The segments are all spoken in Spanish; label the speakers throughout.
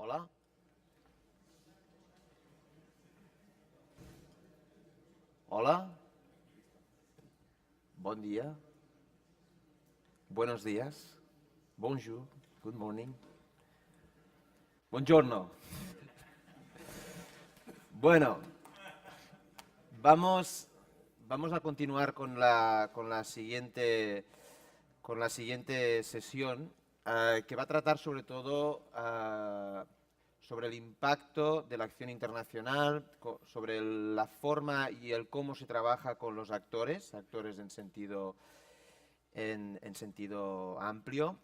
Speaker 1: Hola. Hola. Bon dia. Buenos días. Bonjour. Good morning. Buongiorno. Bueno, vamos a continuar con la siguiente sesión, que va a tratar sobre todo sobre el impacto de la acción internacional, sobre la forma y el cómo se trabaja con los actores en sentido amplio.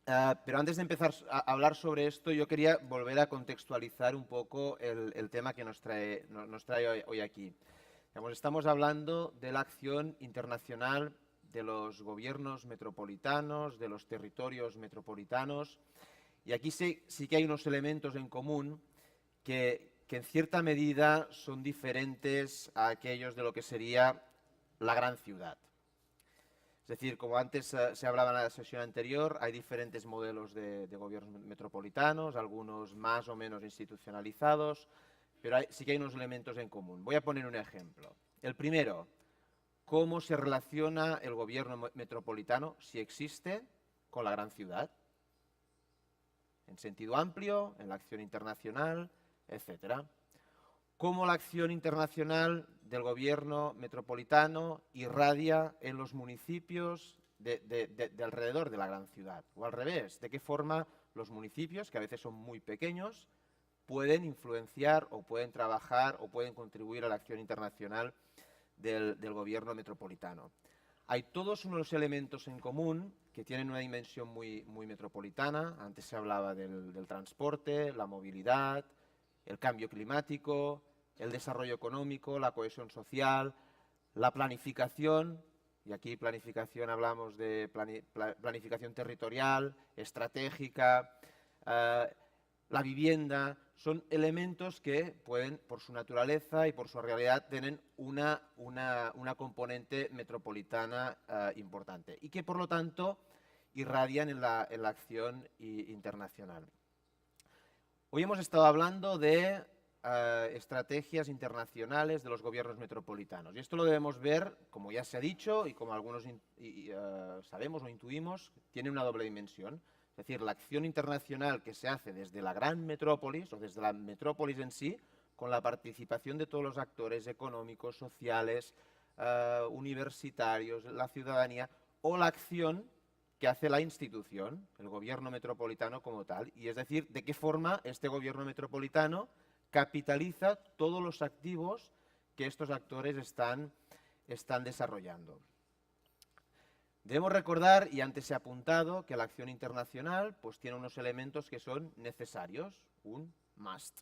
Speaker 1: Pero antes de empezar a hablar sobre esto, yo quería volver a contextualizar un poco el tema que nos trae hoy aquí. Digamos, estamos hablando de la acción internacional de los gobiernos metropolitanos, de los territorios metropolitanos, y aquí sí que hay unos elementos en común que en cierta medida son diferentes a aquellos de lo que sería la gran ciudad. Es decir, como antes se hablaba en la sesión anterior, hay diferentes modelos de gobiernos metropolitanos, algunos más o menos institucionalizados, pero sí que hay unos elementos en común. Voy a poner un ejemplo. El primero, cómo se relaciona el gobierno metropolitano, si existe, con la gran ciudad, en sentido amplio, en la acción internacional, etc. Cómo la acción internacional del gobierno metropolitano irradia en los municipios de alrededor de la gran ciudad. O al revés, de qué forma los municipios, que a veces son muy pequeños, pueden influenciar o pueden trabajar o pueden contribuir a la acción internacional del gobierno metropolitano. Hay todos unos elementos en común que tienen una dimensión muy metropolitana. Antes se hablaba del transporte, la movilidad, el cambio climático, el desarrollo económico, la cohesión social, la planificación, y aquí planificación hablamos de planificación territorial, estratégica, la vivienda, son elementos que pueden, por su naturaleza y por su realidad, tener una componente metropolitana importante y que, por lo tanto, irradian en la acción internacional. Hoy hemos estado hablando de estrategias internacionales de los gobiernos metropolitanos. Y esto lo debemos ver, como ya se ha dicho y como algunos sabemos o intuimos, tiene una doble dimensión. Es decir, la acción internacional que se hace desde la gran metrópolis o desde la metrópolis en sí, con la participación de todos los actores económicos, sociales, universitarios, la ciudadanía, o la acción que hace la institución, el gobierno metropolitano como tal, y es decir, de qué forma este gobierno metropolitano capitaliza todos los activos que estos actores están desarrollando. Debemos recordar, y antes se ha apuntado, que la acción internacional pues, tiene unos elementos que son necesarios, un must.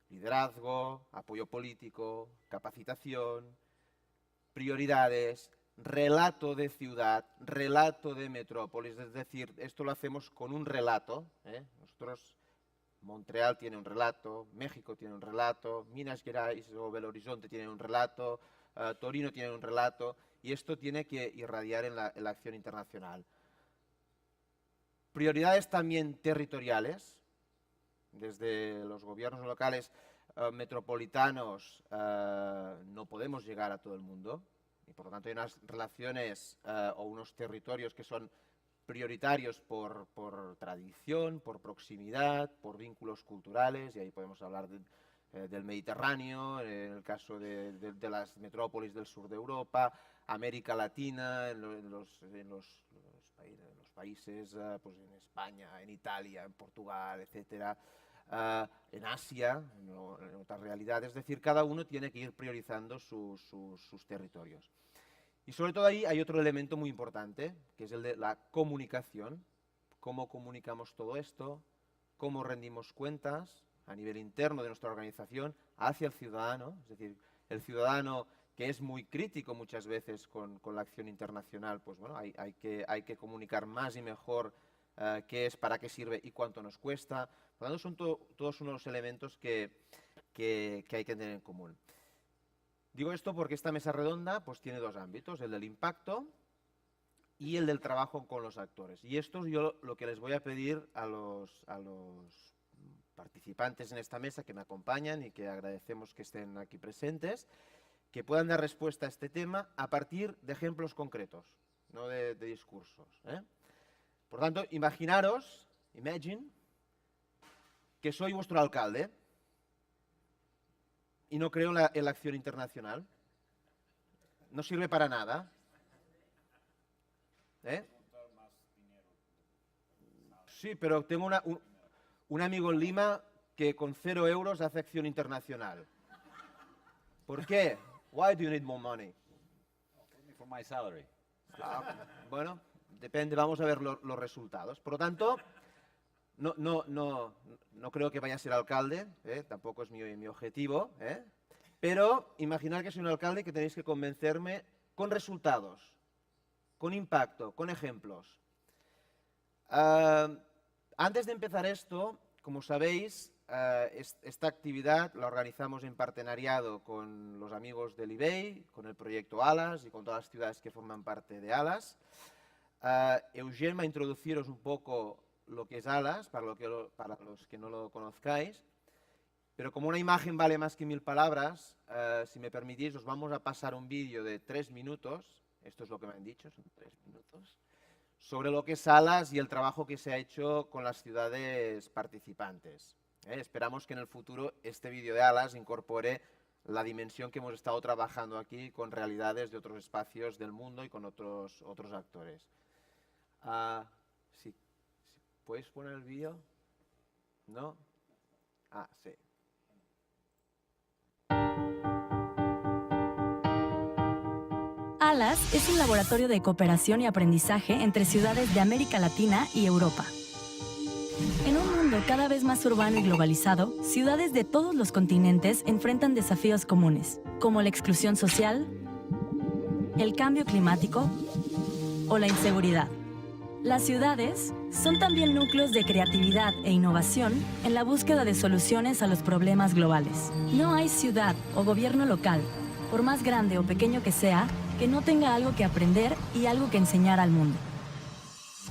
Speaker 1: Liderazgo, apoyo político, capacitación, prioridades, relato de ciudad, relato de metrópolis, es decir, esto lo hacemos con un relato. Nosotros, Montreal tiene un relato, México tiene un relato, Minas Gerais o Belo Horizonte tienen un relato, Torino tiene un relato, y esto tiene que irradiar en la acción internacional. Prioridades también territoriales, desde los gobiernos locales metropolitanos no podemos llegar a todo el mundo, y por lo tanto hay unas relaciones o unos territorios que son prioritarios por tradición, por proximidad, por vínculos culturales, y ahí podemos hablar del Mediterráneo, en el caso de las metrópolis del sur de Europa, América Latina, en los países, pues en España, en Italia, en Portugal, etcétera, en Asia, en otras realidades. Es decir, cada uno tiene que ir priorizando sus territorios. Y sobre todo ahí hay otro elemento muy importante, que es el de la comunicación. Cómo comunicamos todo esto, cómo rendimos cuentas a nivel interno de nuestra organización hacia el ciudadano. Es decir, el ciudadano que es muy crítico muchas veces con la acción internacional, pues bueno, hay que comunicar más y mejor qué es, para qué sirve y cuánto nos cuesta. Por lo tanto, son todos unos elementos que hay que tener en común. Digo esto porque esta mesa redonda pues, tiene dos ámbitos, el del impacto y el del trabajo con los actores. Y esto es yo lo que les voy a pedir a los participantes en esta mesa que me acompañan y que agradecemos que estén aquí presentes, que puedan dar respuesta a este tema a partir de ejemplos concretos, no de discursos. Por tanto, imaginaros, imagine, que soy vuestro alcalde y no creo en la acción internacional. No sirve para nada. Sí, pero tengo un amigo en Lima que con 0 euros hace acción internacional. ¿Por qué? Why do you need more money?
Speaker 2: For my salary.
Speaker 1: Bueno, depende, vamos a ver los resultados. Por lo tanto, no creo que vaya a ser alcalde, tampoco es mi objetivo, pero imaginar que soy un alcalde que tenéis que convencerme con resultados, con impacto, con ejemplos. Antes de empezar esto, como sabéis, esta actividad la organizamos en partenariado con los amigos del IBEI, con el proyecto ALAS y con todas las ciudades que forman parte de ALAS. Eugene va a introduciros un poco lo que es ALAS, para los que no lo conozcáis, pero como una imagen vale más que 1000 palabras, si me permitís, os vamos a pasar un vídeo de 3 minutos, esto es lo que me han dicho, son 3 minutos, sobre lo que es ALAS y el trabajo que se ha hecho con las ciudades participantes. Esperamos que en el futuro este vídeo de ALAS incorpore la dimensión que hemos estado trabajando aquí con realidades de otros espacios del mundo y con otros actores. Sí. ¿Puedes poner el vídeo? ¿No? Sí.
Speaker 3: ALAS es un laboratorio de cooperación y aprendizaje entre ciudades de América Latina y Europa. En un mundo cada vez más urbano y globalizado, ciudades de todos los continentes enfrentan desafíos comunes, como la exclusión social, el cambio climático o la inseguridad. Las ciudades son también núcleos de creatividad e innovación en la búsqueda de soluciones a los problemas globales. No hay ciudad o gobierno local, por más grande o pequeño que sea, que no tenga algo que aprender y algo que enseñar al mundo.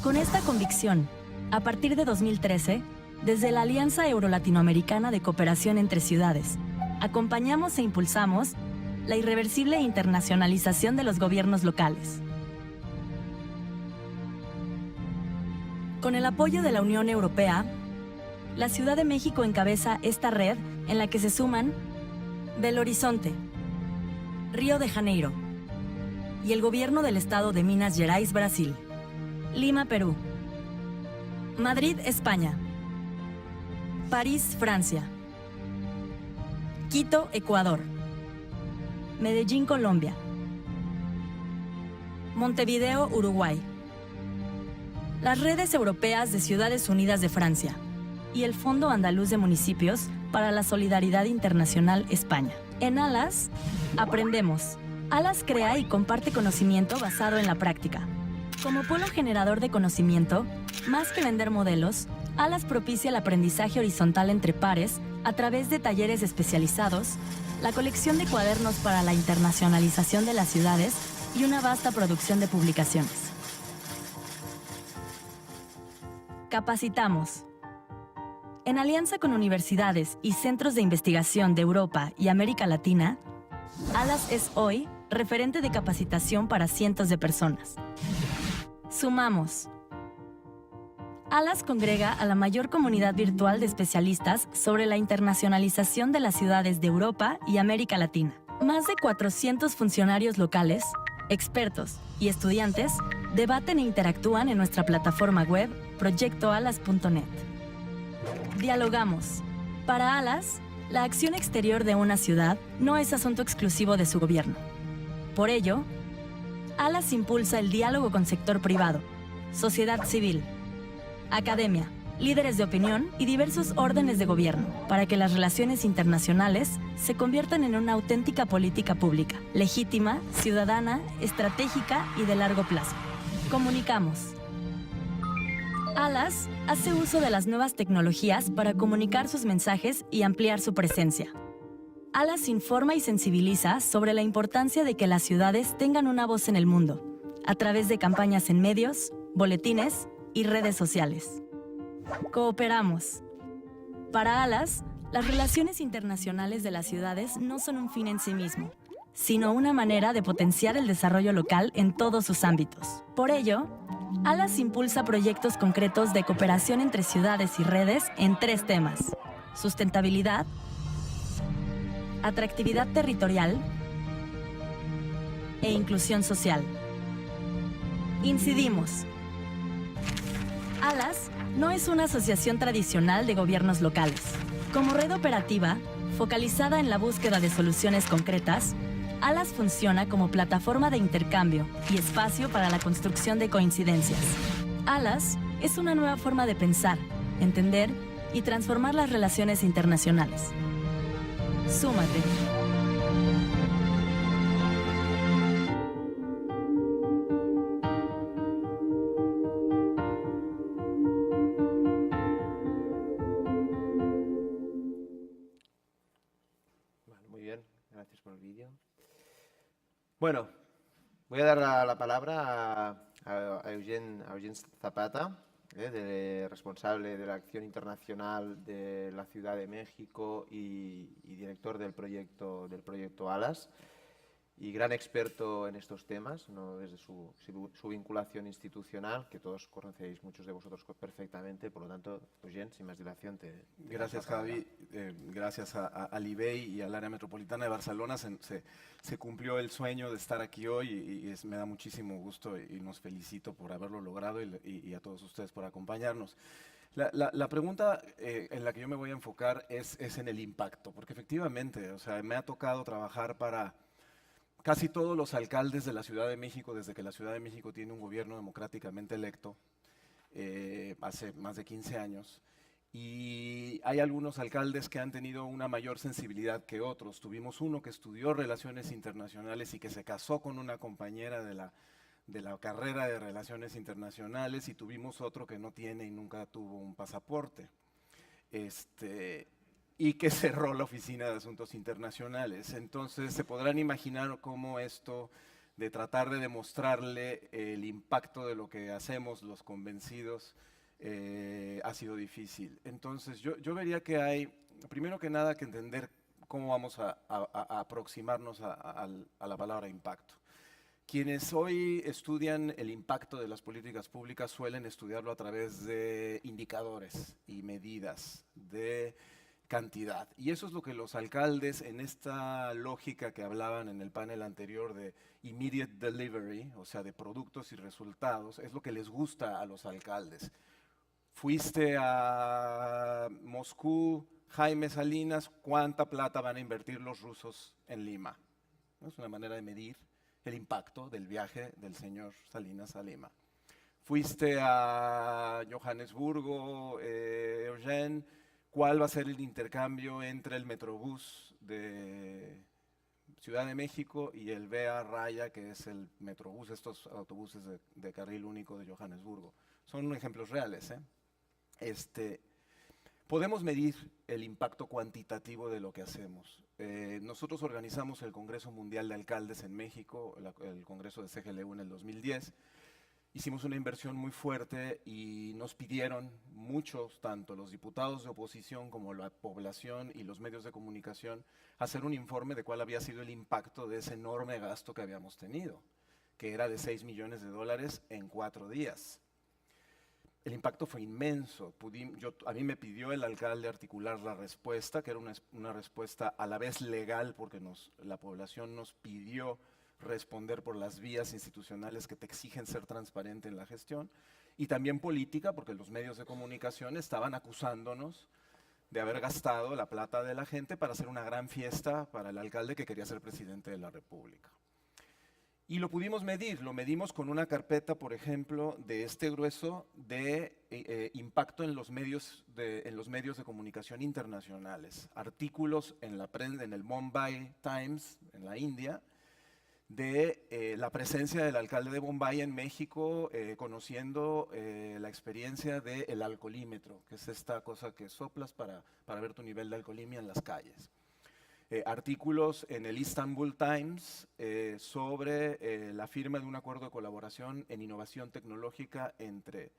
Speaker 3: Con esta convicción, a partir de 2013, desde la Alianza Euro-Latinoamericana de Cooperación entre Ciudades, acompañamos e impulsamos la irreversible internacionalización de los gobiernos locales. Con el apoyo de la Unión Europea, la Ciudad de México encabeza esta red en la que se suman Belo Horizonte, Río de Janeiro y el Gobierno del Estado de Minas Gerais, Brasil, Lima, Perú, Madrid, España, París, Francia, Quito, Ecuador, Medellín, Colombia, Montevideo, Uruguay, las redes europeas de Ciudades Unidas de Francia y el Fondo Andaluz de Municipios para la Solidaridad Internacional, España. En ALAS, aprendemos. ALAS crea y comparte conocimiento basado en la práctica. Como polo generador de conocimiento, más que vender modelos, ALAS propicia el aprendizaje horizontal entre pares a través de talleres especializados, la colección de cuadernos para la internacionalización de las ciudades y una vasta producción de publicaciones. Capacitamos. En alianza con universidades y centros de investigación de Europa y América Latina, ALAS es hoy referente de capacitación para cientos de personas. Sumamos. ALAS congrega a la mayor comunidad virtual de especialistas sobre la internacionalización de las ciudades de Europa y América Latina. Más de 400 funcionarios locales, expertos y estudiantes debaten e interactúan en nuestra plataforma web proyectoalas.net. Dialogamos. Para ALAS, la acción exterior de una ciudad no es asunto exclusivo de su gobierno. Por ello, ALAS impulsa el diálogo con sector privado, sociedad civil, academia, líderes de opinión y diversos órdenes de gobierno para que las relaciones internacionales se conviertan en una auténtica política pública, legítima, ciudadana, estratégica y de largo plazo. Comunicamos. ALAS hace uso de las nuevas tecnologías para comunicar sus mensajes y ampliar su presencia. ALAS informa y sensibiliza sobre la importancia de que las ciudades tengan una voz en el mundo, a través de campañas en medios, boletines y redes sociales. Cooperamos. Para Alas, las relaciones internacionales de las ciudades no son un fin en sí mismo, sino una manera de potenciar el desarrollo local en todos sus ámbitos. Por ello, Alas impulsa proyectos concretos de cooperación entre ciudades y redes en 3 temas: sustentabilidad, atractividad territorial e inclusión social. Incidimos. Alas no es una asociación tradicional de gobiernos locales. Como red operativa, focalizada en la búsqueda de soluciones concretas, Alas funciona como plataforma de intercambio y espacio para la construcción de coincidencias. Alas es una nueva forma de pensar, entender y transformar las relaciones internacionales. Súmate.
Speaker 1: Vale, muy bien, gracias por el vídeo. Bueno, voy a dar la palabra a Eugene Zapata, responsable de la acción internacional de la Ciudad de México y director del proyecto Alas, y gran experto en estos temas, ¿no? Desde su vinculación institucional, que todos conocéis, muchos de vosotros perfectamente. Por lo tanto, Eugene, sin más dilación,
Speaker 4: Gracias, Javi. Gracias al IBEI y al área metropolitana de Barcelona se cumplió el sueño de estar aquí hoy y me da muchísimo gusto y nos felicito por haberlo logrado y a todos ustedes por acompañarnos. La pregunta en la que yo me voy a enfocar es en el impacto, porque efectivamente, o sea, me ha tocado trabajar para casi todos los alcaldes de la Ciudad de México, desde que la Ciudad de México tiene un gobierno democráticamente electo, hace más de 15 años. Y hay algunos alcaldes que han tenido una mayor sensibilidad que otros. Tuvimos uno que estudió Relaciones Internacionales y que se casó con una compañera de la carrera de Relaciones Internacionales, y tuvimos otro que no tiene y nunca tuvo un pasaporte. Y que cerró la Oficina de Asuntos Internacionales. Entonces se podrán imaginar cómo esto de tratar de demostrarle el impacto de lo que hacemos los convencidos ha sido difícil. Entonces yo vería que hay, primero que nada, que entender cómo vamos a aproximarnos a la palabra impacto. Quienes hoy estudian el impacto de las políticas públicas suelen estudiarlo a través de indicadores y medidas de cantidad. Y eso es lo que los alcaldes, en esta lógica que hablaban en el panel anterior de immediate delivery, o sea, de productos y resultados, es lo que les gusta a los alcaldes. Fuiste a Moscú, Jaime Salinas, ¿cuánta plata van a invertir los rusos en Lima? Es una manera de medir el impacto del viaje del señor Salinas a Lima. Fuiste a Johannesburgo, Eugene, ¿cuál va a ser el intercambio entre el Metrobús de Ciudad de México y el BA Raya, que es el Metrobús, estos autobuses de carril único de Johannesburgo? Son ejemplos reales, Podemos medir el impacto cuantitativo de lo que hacemos. Nosotros organizamos el Congreso Mundial de Alcaldes en México, el Congreso de CGLU en el 2010. Hicimos una inversión muy fuerte y nos pidieron muchos, tanto los diputados de oposición como la población y los medios de comunicación, hacer un informe de cuál había sido el impacto de ese enorme gasto que habíamos tenido, que era de $6 millones en 4 días. El impacto fue inmenso. A mí me pidió el alcalde articular la respuesta, que era una respuesta a la vez legal, porque la población nos pidió responder por las vías institucionales que te exigen ser transparente en la gestión, y también política, porque los medios de comunicación estaban acusándonos de haber gastado la plata de la gente para hacer una gran fiesta para el alcalde que quería ser presidente de la República. Y lo pudimos medir, lo medimos con una carpeta, por ejemplo, de este grueso de impacto en los medios de comunicación internacionales. Artículos en la prensa, en el Mumbai Times, en la India, de la presencia del alcalde de Bombay en México, conociendo la experiencia del alcoholímetro, que es esta cosa que soplas para ver tu nivel de alcoholemia en las calles. Artículos en el Istanbul Times sobre la firma de un acuerdo de colaboración en innovación tecnológica entre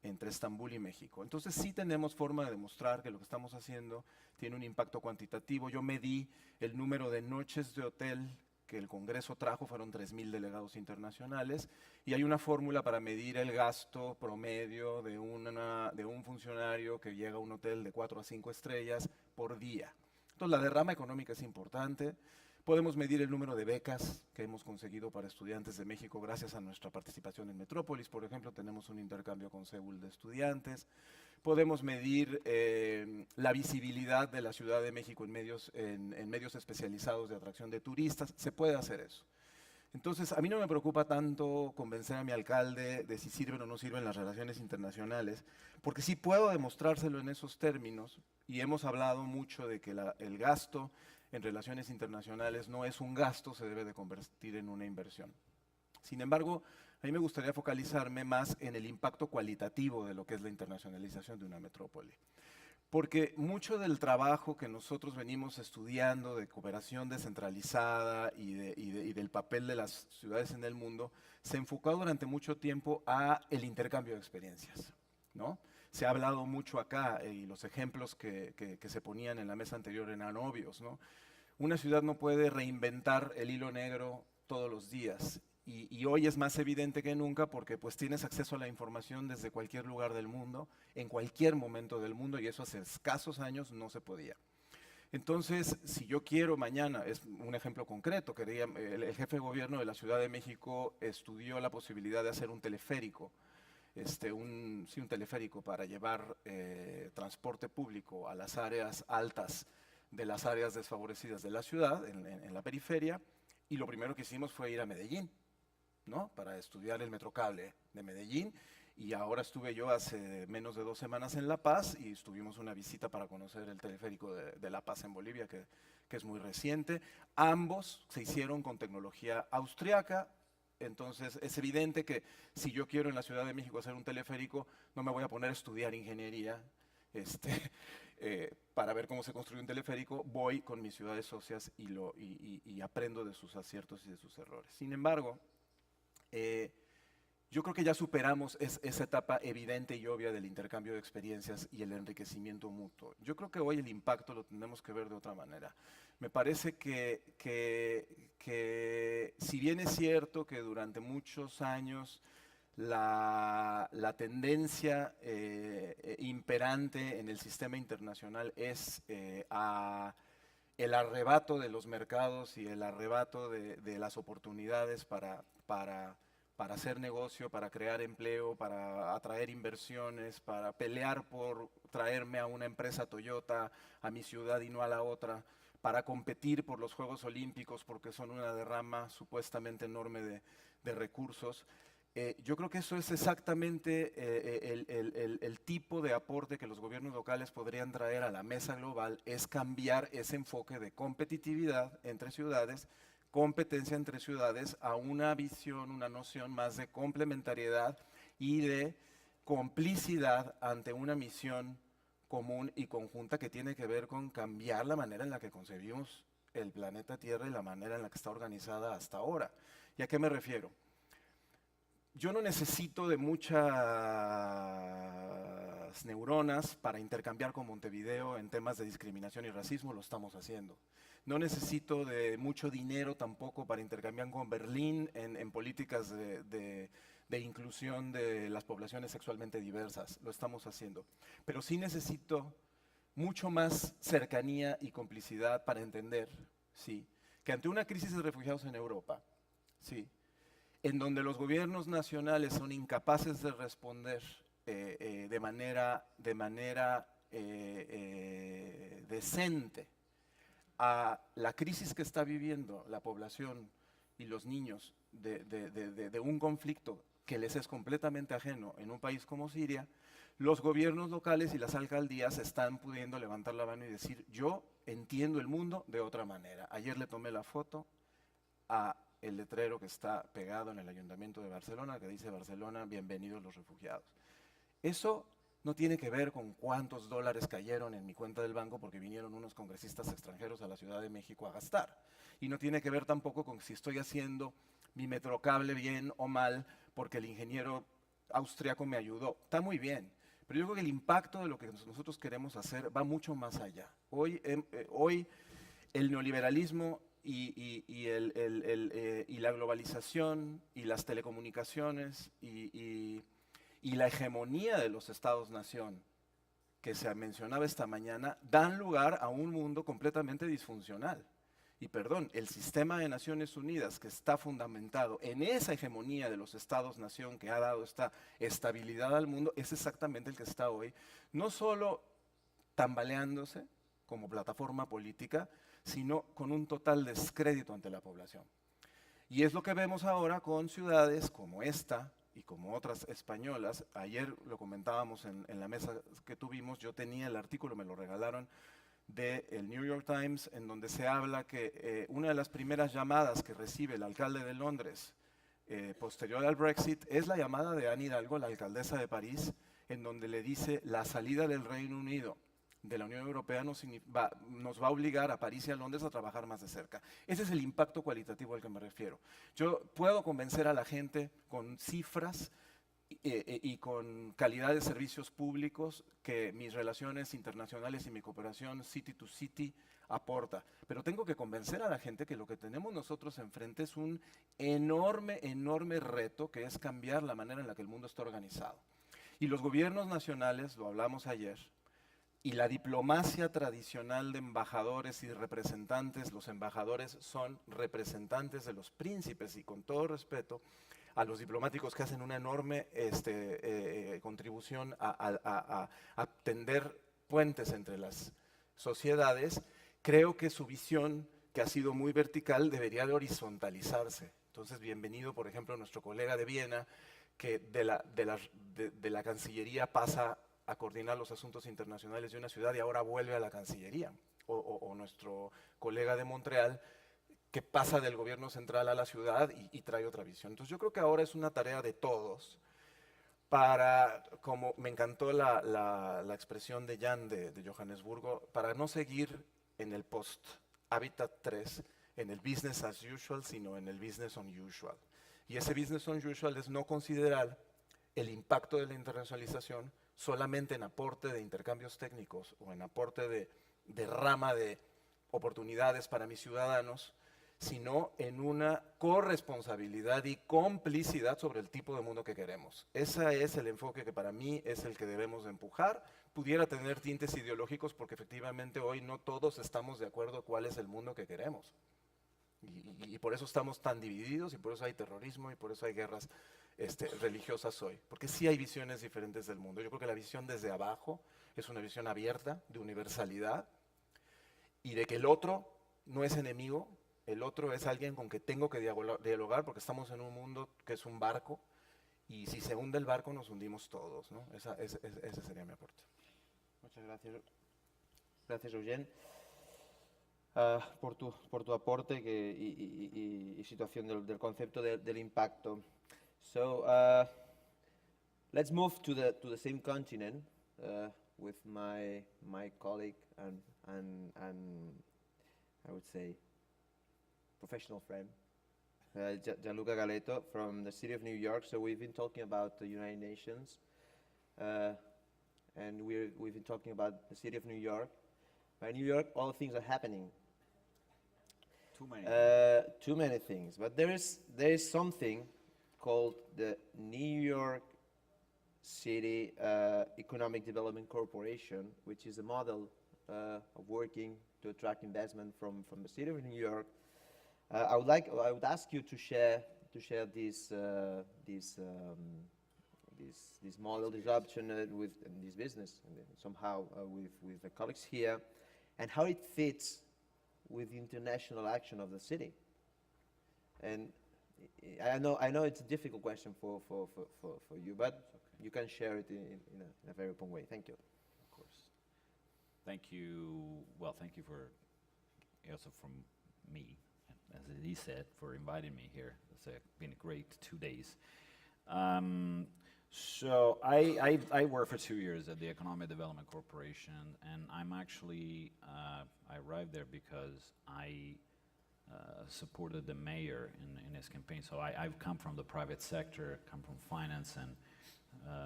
Speaker 4: entre Estambul y México. Entonces sí tenemos forma de demostrar que lo que estamos haciendo tiene un impacto cuantitativo. Yo medí el número de noches de hotel que el Congreso trajo, fueron 3,000 delegados internacionales, y hay una fórmula para medir el gasto promedio de un funcionario que llega a un hotel de 4 a 5 estrellas por día. Entonces la derrama económica es importante. Podemos medir el número de becas que hemos conseguido para estudiantes de México gracias a nuestra participación en Metrópolis. Por ejemplo, tenemos un intercambio con Seúl de estudiantes. Podemos medir la visibilidad de la Ciudad de México en medios especializados de atracción de turistas. Se puede hacer eso. Entonces, a mí no me preocupa tanto convencer a mi alcalde de si sirven o no sirven las relaciones internacionales, porque sí puedo demostrárselo en esos términos, y hemos hablado mucho de que el gasto en relaciones internacionales no es un gasto, se debe de convertir en una inversión. Sin embargo, a mí me gustaría focalizarme más en el impacto cualitativo de lo que es la internacionalización de una metrópoli. Porque mucho del trabajo que nosotros venimos estudiando de cooperación descentralizada y del papel de las ciudades en el mundo, se enfocó durante mucho tiempo a el intercambio de experiencias, ¿no? Se ha hablado mucho acá, y los ejemplos que se ponían en la mesa anterior eran obvios, ¿no? Una ciudad no puede reinventar el hilo negro todos los días. Y hoy es más evidente que nunca porque pues tienes acceso a la información desde cualquier lugar del mundo, en cualquier momento del mundo, y eso hace escasos años no se podía. Entonces, si yo quiero mañana, es un ejemplo concreto, el jefe de gobierno de la Ciudad de México estudió la posibilidad de hacer un teleférico, un teleférico para llevar transporte público a las áreas altas de las áreas desfavorecidas de la ciudad, en la periferia, y lo primero que hicimos fue ir a Medellín, ¿no? Para estudiar el metrocable de Medellín, y ahora estuve yo hace menos de 2 semanas en La Paz y tuvimos una visita para conocer el teleférico de La Paz en Bolivia, que es muy reciente. Ambos se hicieron con tecnología austriaca. Entonces es evidente que si yo quiero en la Ciudad de México hacer un teleférico, no me voy a poner a estudiar ingeniería para ver cómo se construye un teleférico. Voy con mis ciudades socias y aprendo de sus aciertos y de sus errores. Sin embargo, yo creo que ya superamos esa etapa evidente y obvia del intercambio de experiencias y el enriquecimiento mutuo. Yo creo que hoy el impacto lo tenemos que ver de otra manera. Me parece que si bien es cierto que durante muchos años la tendencia imperante en el sistema internacional es el arrebato de los mercados y el arrebato de las oportunidades para hacer negocio, para crear empleo, para atraer inversiones, para pelear por traerme a una empresa Toyota a mi ciudad y no a la otra, para competir por los Juegos Olímpicos porque son una derrama supuestamente enorme de recursos. Yo creo que eso es exactamente el tipo de aporte que los gobiernos locales podrían traer a la mesa global, es cambiar ese enfoque de competitividad entre ciudades, competencia entre ciudades, a una visión, una noción más de complementariedad y de complicidad ante una misión común y conjunta que tiene que ver con cambiar la manera en la que concebimos el planeta Tierra y la manera en la que está organizada hasta ahora. ¿Y a qué me refiero? Yo no necesito de muchas neuronas para intercambiar con Montevideo en temas de discriminación y racismo, lo estamos haciendo. No necesito de mucho dinero tampoco para intercambiar con Berlín en políticas de inclusión de las poblaciones sexualmente diversas, lo estamos haciendo. Pero sí necesito mucho más cercanía y complicidad para entender, sí, que ante una crisis de refugiados en Europa, sí, en donde los gobiernos nacionales son incapaces de responder de manera decente a la crisis que está viviendo la población y los niños de un conflicto que les es completamente ajeno en un país como Siria, los gobiernos locales y las alcaldías están pudiendo levantar la mano y decir, yo entiendo el mundo de otra manera. Ayer le tomé la foto a el letrero que está pegado en el Ayuntamiento de Barcelona, que dice Barcelona, bienvenidos los refugiados. Eso no tiene que ver con cuántos dólares cayeron en mi cuenta del banco porque vinieron unos congresistas extranjeros a la Ciudad de México a gastar. Y no tiene que ver tampoco con si estoy haciendo mi metrocable bien o mal porque el ingeniero austriaco me ayudó. Está muy bien, pero yo creo que el impacto de lo que nosotros queremos hacer va mucho más allá. Hoy el neoliberalismo y la globalización y las telecomunicaciones y la hegemonía de los estados-nación que se mencionaba esta mañana dan lugar a un mundo completamente disfuncional. Y perdón, el sistema de Naciones Unidas que está fundamentado en esa hegemonía de los estados-nación que ha dado esta estabilidad al mundo es exactamente el que está hoy, no solo tambaleándose como plataforma política, sino con un total descrédito ante la población. Y es lo que vemos ahora con ciudades como esta y como otras españolas. Ayer lo comentábamos en la mesa que tuvimos, yo tenía el artículo, me lo regalaron, del New York Times, en donde se habla que una de las primeras llamadas que recibe el alcalde de Londres posterior al Brexit es la llamada de Anne Hidalgo, la alcaldesa de París, en donde le dice la salida del Reino Unido de la Unión Europea nos va a obligar a París y a Londres a trabajar más de cerca. Ese es el impacto cualitativo al que me refiero. Yo puedo convencer a la gente con cifras y con calidad de servicios públicos que mis relaciones internacionales y mi cooperación city to city aporta. Pero tengo que convencer a la gente que lo que tenemos nosotros enfrente es un enorme, enorme reto que es cambiar la manera en la que el mundo está organizado. Y los gobiernos nacionales, lo hablamos ayer, y la diplomacia tradicional de embajadores y representantes, los embajadores son representantes de los príncipes y con todo respeto a los diplomáticos que hacen una enorme contribución a tender puentes entre las sociedades, creo que su visión, que ha sido muy vertical, debería de horizontalizarse. Entonces, bienvenido, por ejemplo, nuestro colega de Viena, que de la Cancillería pasa a coordinar los asuntos internacionales de una ciudad y ahora vuelve a la Cancillería. O nuestro colega de Montreal, que pasa del gobierno central a la ciudad y trae otra visión. Entonces yo creo que ahora es una tarea de todos para, como me encantó la expresión de Jan de Johannesburgo, para no seguir en el post-Habitat 3, en el business as usual, sino en el business unusual. Y ese business unusual es no considerar el impacto de la internacionalización solamente en aporte de intercambios técnicos o en aporte de rama de oportunidades para mis ciudadanos, sino en una corresponsabilidad y complicidad sobre el tipo de mundo que queremos. Ese es el enfoque que para mí es el que debemos de empujar. Pudiera tener tintes ideológicos porque efectivamente hoy no todos estamos de acuerdo cuál es el mundo que queremos. Y por eso estamos tan divididos y por eso hay terrorismo y por eso hay guerras religiosas hoy. Porque sí hay visiones diferentes del mundo. Yo creo que la visión desde abajo es una visión abierta, de universalidad y de que el otro no es enemigo. El otro es alguien con que tengo que dialogar porque estamos en un mundo que es un barco y si se hunde el barco nos hundimos todos, ¿no? Ese sería mi aporte.
Speaker 1: Muchas gracias. Gracias, Eugene, por tu aporte y situación del concepto del impacto. So, let's move to the same continent with my colleague and I would say professional friend, Gianluca Galeto from the city of New York. So we've been talking about the United Nations, and we've been talking about the city of New York. By New York, all things are happening. Too many things. But there is something called the New York City Economic Development Corporation, which is a model of working to attract investment from the city of New York. I would ask you to share this model, this option with this business, and somehow with the colleagues here, and how it fits with the international action of the city. And I know it's a difficult question for you, but okay, you can share it in a very open way. Thank you.
Speaker 2: Of course. Thank you. Well, thank you for also from me, as he said, for inviting me here. It's been a great 2 days. So I worked for 2 years at the Economic Development Corporation, and I'm actually, I arrived there because I supported the mayor in his campaign. So I've come from the private sector, come from finance, and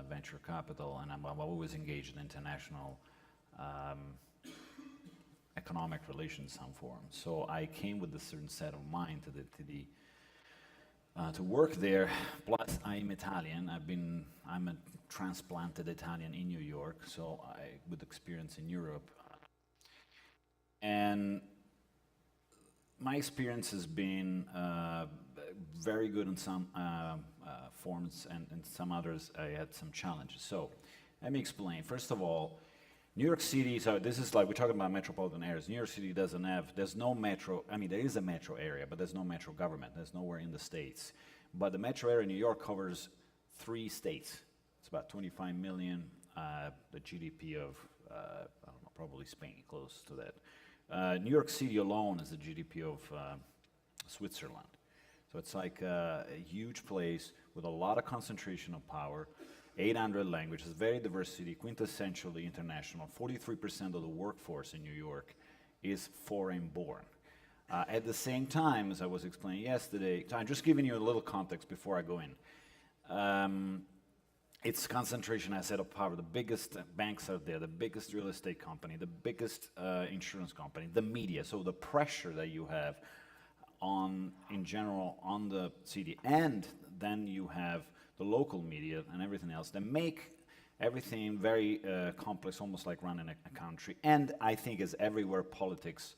Speaker 2: venture capital, and I'm always engaged in international economic relations in some form. So I came with a certain set of mind to work there. Plus, I'm Italian. I'm a transplanted Italian in New York, so with experience in Europe. And my experience has been very good in some forms, and in some others I had some challenges. So let me explain. First of all, New York City, so this is like, we're talking about metropolitan areas. New York City there's no metro, I mean, there is a metro area, but there's no metro government. There's nowhere in the states. But the metro area in New York covers 3 states. It's about 25 million, the GDP of, I don't know, probably Spain, close to that. New York City alone is the GDP of Switzerland. So it's like a huge place with a lot of concentration of power. 800 languages, very diverse city, quintessentially international. 43% of the workforce in New York is foreign born. At the same time, as I was explaining yesterday, so I'm just giving you a little context before I go in. It's concentration, I said, of power. The biggest banks out there, the biggest real estate company, the biggest insurance company, the media. So the pressure that you have in general, on the city, and then you have the local media and everything else that make everything very complex, almost like running a country. And I think as everywhere, politics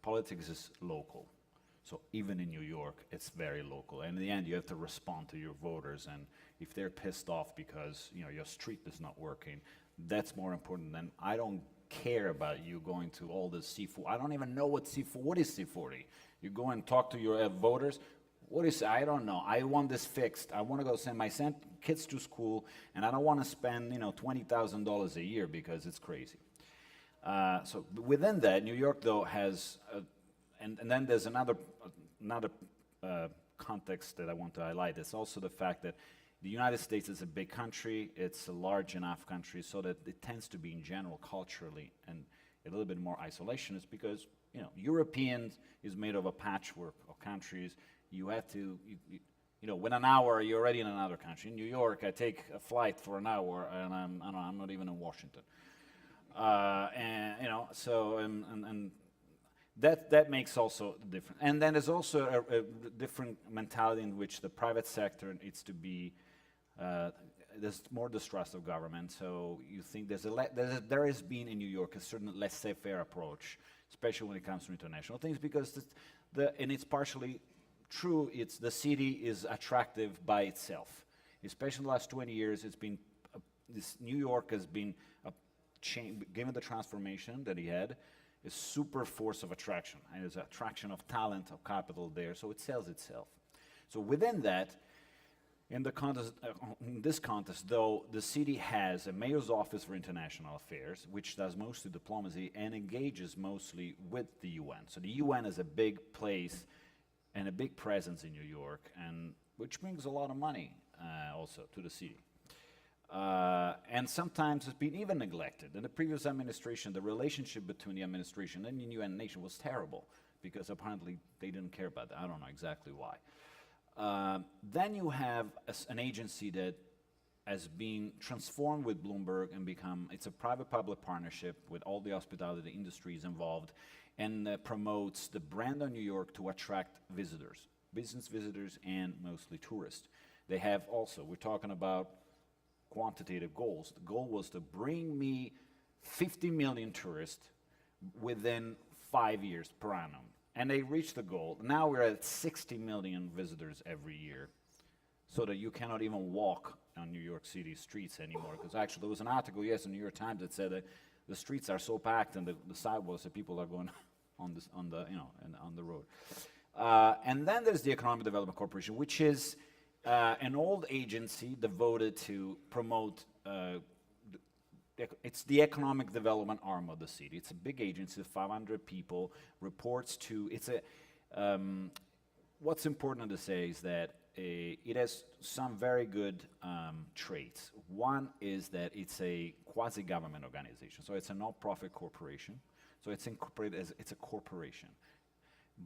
Speaker 2: is local. So even in New York, it's very local. And in the end, you have to respond to your voters. And if they're pissed off because your street is not working, that's more important than, I don't care about you going to all the C40. I don't even know what is C40. You go and talk to your voters. I don't know. I want this fixed. I want to go send my kids to school, and I don't want to spend, $20,000 a year because it's crazy. So within that, New York, though, has, and then there's another context that I want to highlight. It's also the fact that the United States is a big country. It's a large enough country so that it tends to be, in general, culturally and a little bit more isolationist because, Europeans is made of a patchwork of countries. You have to, within an hour, you're already in another country. In New York, I take a flight for an hour, and I'm not even in Washington. And that makes also the difference. And then there's also a different mentality in which the private sector needs to be. There's more distrust of government. So you think there has been in New York a certain laissez-faire approach, especially when it comes to international things, because and it's partially true. It's the city is attractive by itself, especially in the last 20 years. It's been New York has been given the transformation that he had, a super force of attraction, and there's attraction of talent, of capital there. So it sells itself. So within that, in this contest, though, the city has a mayor's office for international affairs, which does mostly diplomacy and engages mostly with the UN. So the UN is a big place and a big presence in New York, and which brings a lot of money also to the city. And sometimes it's been even neglected. In the previous administration, the relationship between the administration and the UN nation was terrible because apparently they didn't care about that. I don't know exactly why. Then you have an agency that has been transformed with Bloomberg and it's a private-public partnership with all the hospitality industries involved, and promotes the brand of New York to attract visitors, business visitors and mostly tourists. They have also, we're talking about quantitative goals. The goal was to bring me 50 million tourists within 5 years per annum. And they reached the goal. Now we're at 60 million visitors every year, so that you cannot even walk on New York City streets anymore. Because actually there was an article in the New York Times that said that the streets are so packed and the sidewalks that people are going on the road. And then there's the Economic Development Corporation, which is an old agency devoted to promote. It's the economic development arm of the city. It's a big agency, 500 people, reports to, what's important to say is that it has some very good traits. One is that it's a quasi-government organization, so it's a non-profit corporation. So it's incorporated as, it's a corporation.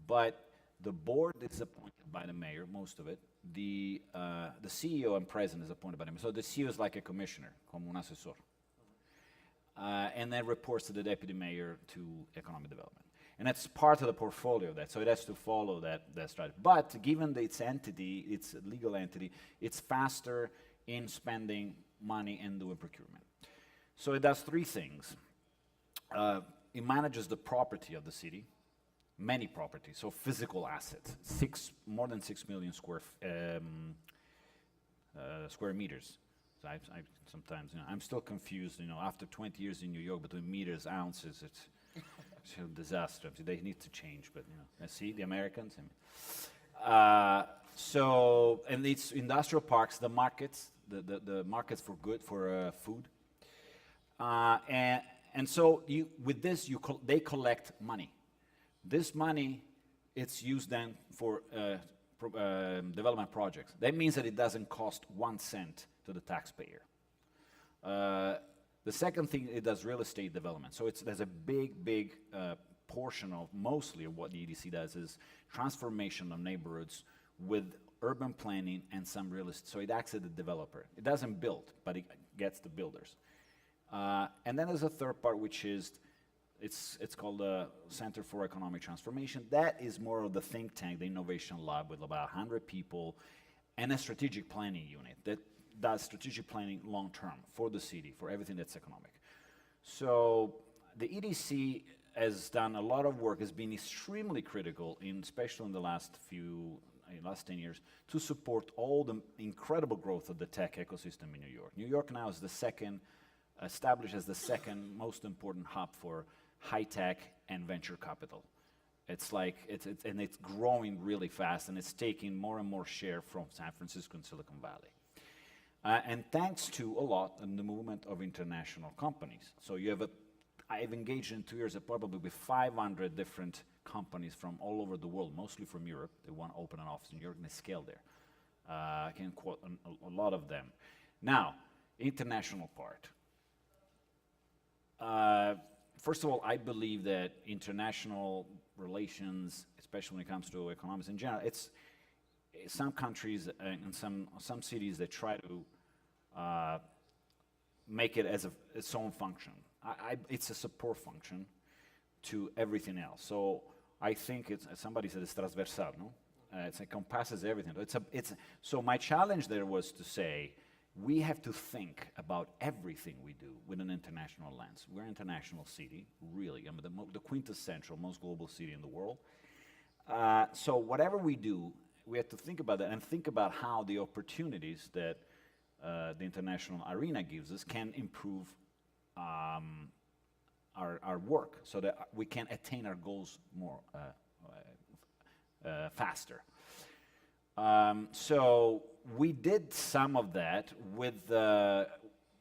Speaker 2: But The board is appointed by the mayor, most of it. The CEO and president is appointed by the mayor. So the CEO is like a commissioner, como un asesor. And then reports to the deputy mayor to economic development. And that's part of the portfolio of that, so it has to follow that strategy. But given its entity, its legal entity, it's faster in spending money and doing procurement. So it does three things. It manages the property of the city, many properties, so physical assets, more than 6 million square meters. So I sometimes, I'm still confused, after 20 years in New York, between meters, ounces, it's a disaster. They need to change, but, see, the Americans. And it's industrial parks, the markets, the markets for food. And so with this, they collect money. This money, it's used then for development projects. That means that it doesn't cost 1 cent to the taxpayer. The second thing, it does real estate development. So there's a big portion of mostly of what the EDC does is transformation of neighborhoods with urban planning and some real estate. So it acts as a developer. It doesn't build, but it gets the builders. And then there's a third part, which is, it's called the Center for Economic Transformation. That is more of the think tank, the innovation lab, with about 100 people, and a strategic planning unit that does strategic planning long-term for the city, for everything that's economic. So the EDC has done a lot of work, has been extremely critical, especially in the last 10 years, to support all the incredible growth of the tech ecosystem in New York. New York now is established as the second most important hub for high tech and venture capital. It's growing really fast, and it's taking more and more share from San Francisco and Silicon Valley. And thanks to a lot in the movement of international companies. So I've engaged in 2 years probably with 500 different companies from all over the world, mostly from Europe. They want to open an office in New York, and they scale there. I can quote a lot of them. Now, international part. First of all, I believe that international relations, especially when it comes to economics in general, it's some countries and some cities that try to make it as its own function. It's a support function to everything else. So I think somebody said it's transversal, no? It encompasses everything. So my challenge there was to say, we have to think about everything we do with an international lens. We're an international city, really. I mean, the quintessential, most global city in the world. So whatever we do, we have to think about that and think about how the opportunities that the international arena gives us can improve our work so that we can attain our goals more faster. So we did some of that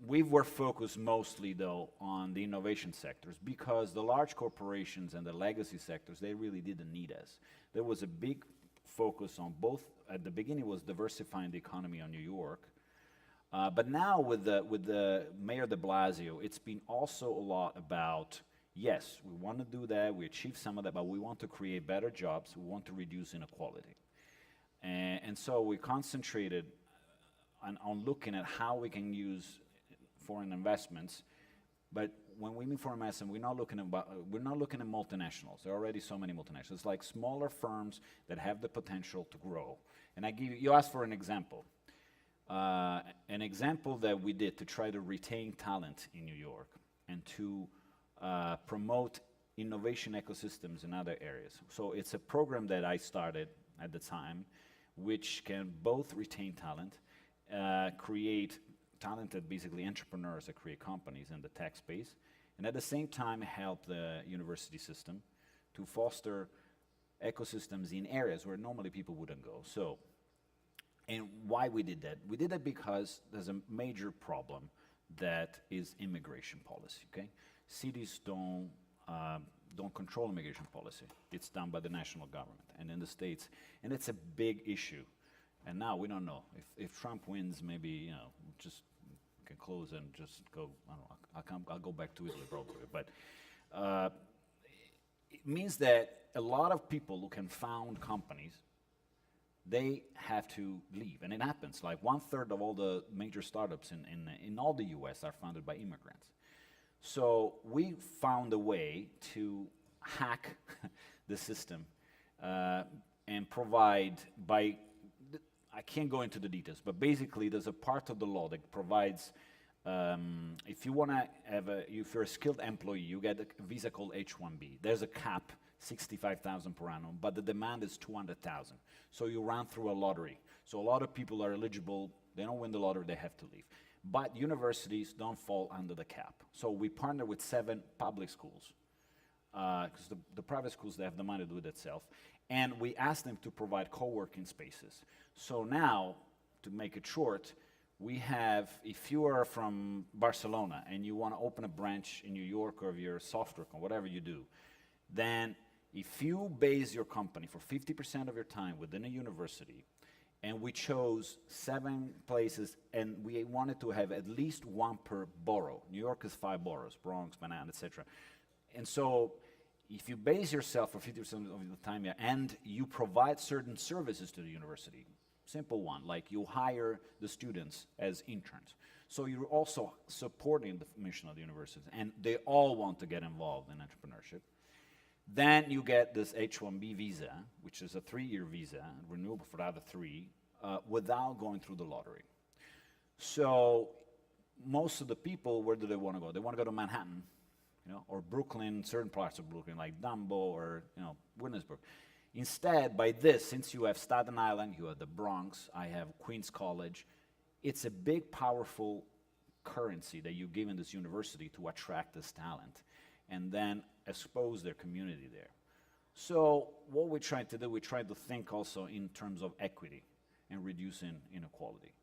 Speaker 2: we were focused mostly, though, on the innovation sectors because the large corporations and the legacy sectors, they really didn't need us. There was a big focus on both. At the beginning, was diversifying the economy on New York. But now with the Mayor de Blasio, it's been also a lot about, yes, we want to do that, we achieve some of that, but we want to create better jobs, we want to reduce inequality. And so we concentrated on looking at how we can use foreign investments. But when we mean foreign investment, we're not looking at multinationals. There are already so many multinationals. It's like smaller firms that have the potential to grow. And you asked for an example. An example that we did to try to retain talent in New York and to promote innovation ecosystems in other areas. So it's a program that I started at the time, which can both retain talent, create talented, basically entrepreneurs that create companies in the tech space, and at the same time help the university system to foster ecosystems in areas where normally people wouldn't go. So, and why we did that? We did that because there's a major problem that is immigration policy, okay? Cities don't control immigration policy. It's done by the national government and in the states, and it's a big issue. And now we don't know. If Trump wins, maybe, just can close and just go, I don't know, I'll go back to Italy probably. But it means that a lot of people who can found companies, they have to leave. And it happens. Like 1/3 of all the major startups in all the US are founded by immigrants. So we found a way to hack the system and provide I can't go into the details, but basically there's a part of the law that provides if you want to have if you're a skilled employee, you get a visa called H-1B. There's a cap, 65,000 per annum, but the demand is 200,000. So you run through a lottery. So a lot of people are eligible. They don't win the lottery, they have to leave. But universities don't fall under the cap. So we partner with 7 public schools, because the private schools, they have the money to do it itself. And we ask them to provide co-working spaces. So now, to make it short, we have, if you are from Barcelona and you want to open a branch in New York, or if you're a software or whatever you do, then if you base your company for 50% of your time within a university, and we chose 7 places, and we wanted to have at least 1 per borough. New York is 5 boroughs, Bronx, Manhattan, etc. And so if you base yourself for 50% of the time, and you provide certain services to the university, simple one, like you hire the students as interns. So you're also supporting the mission of the university, and they all want to get involved in entrepreneurship. Then you get this H-1B visa, which is a 3-year visa, renewable for the other 3, without going through the lottery. So most of the people, where do they want to go? They want to go to Manhattan, or Brooklyn, certain parts of Brooklyn, like Dumbo or Williamsburg. Instead, by this, since you have Staten Island, you have the Bronx, I have Queens College, it's a big, powerful currency that you give in this university to attract this talent, and then expose their community there. So what we're trying to do, we try to think also in terms of equity and reducing inequality.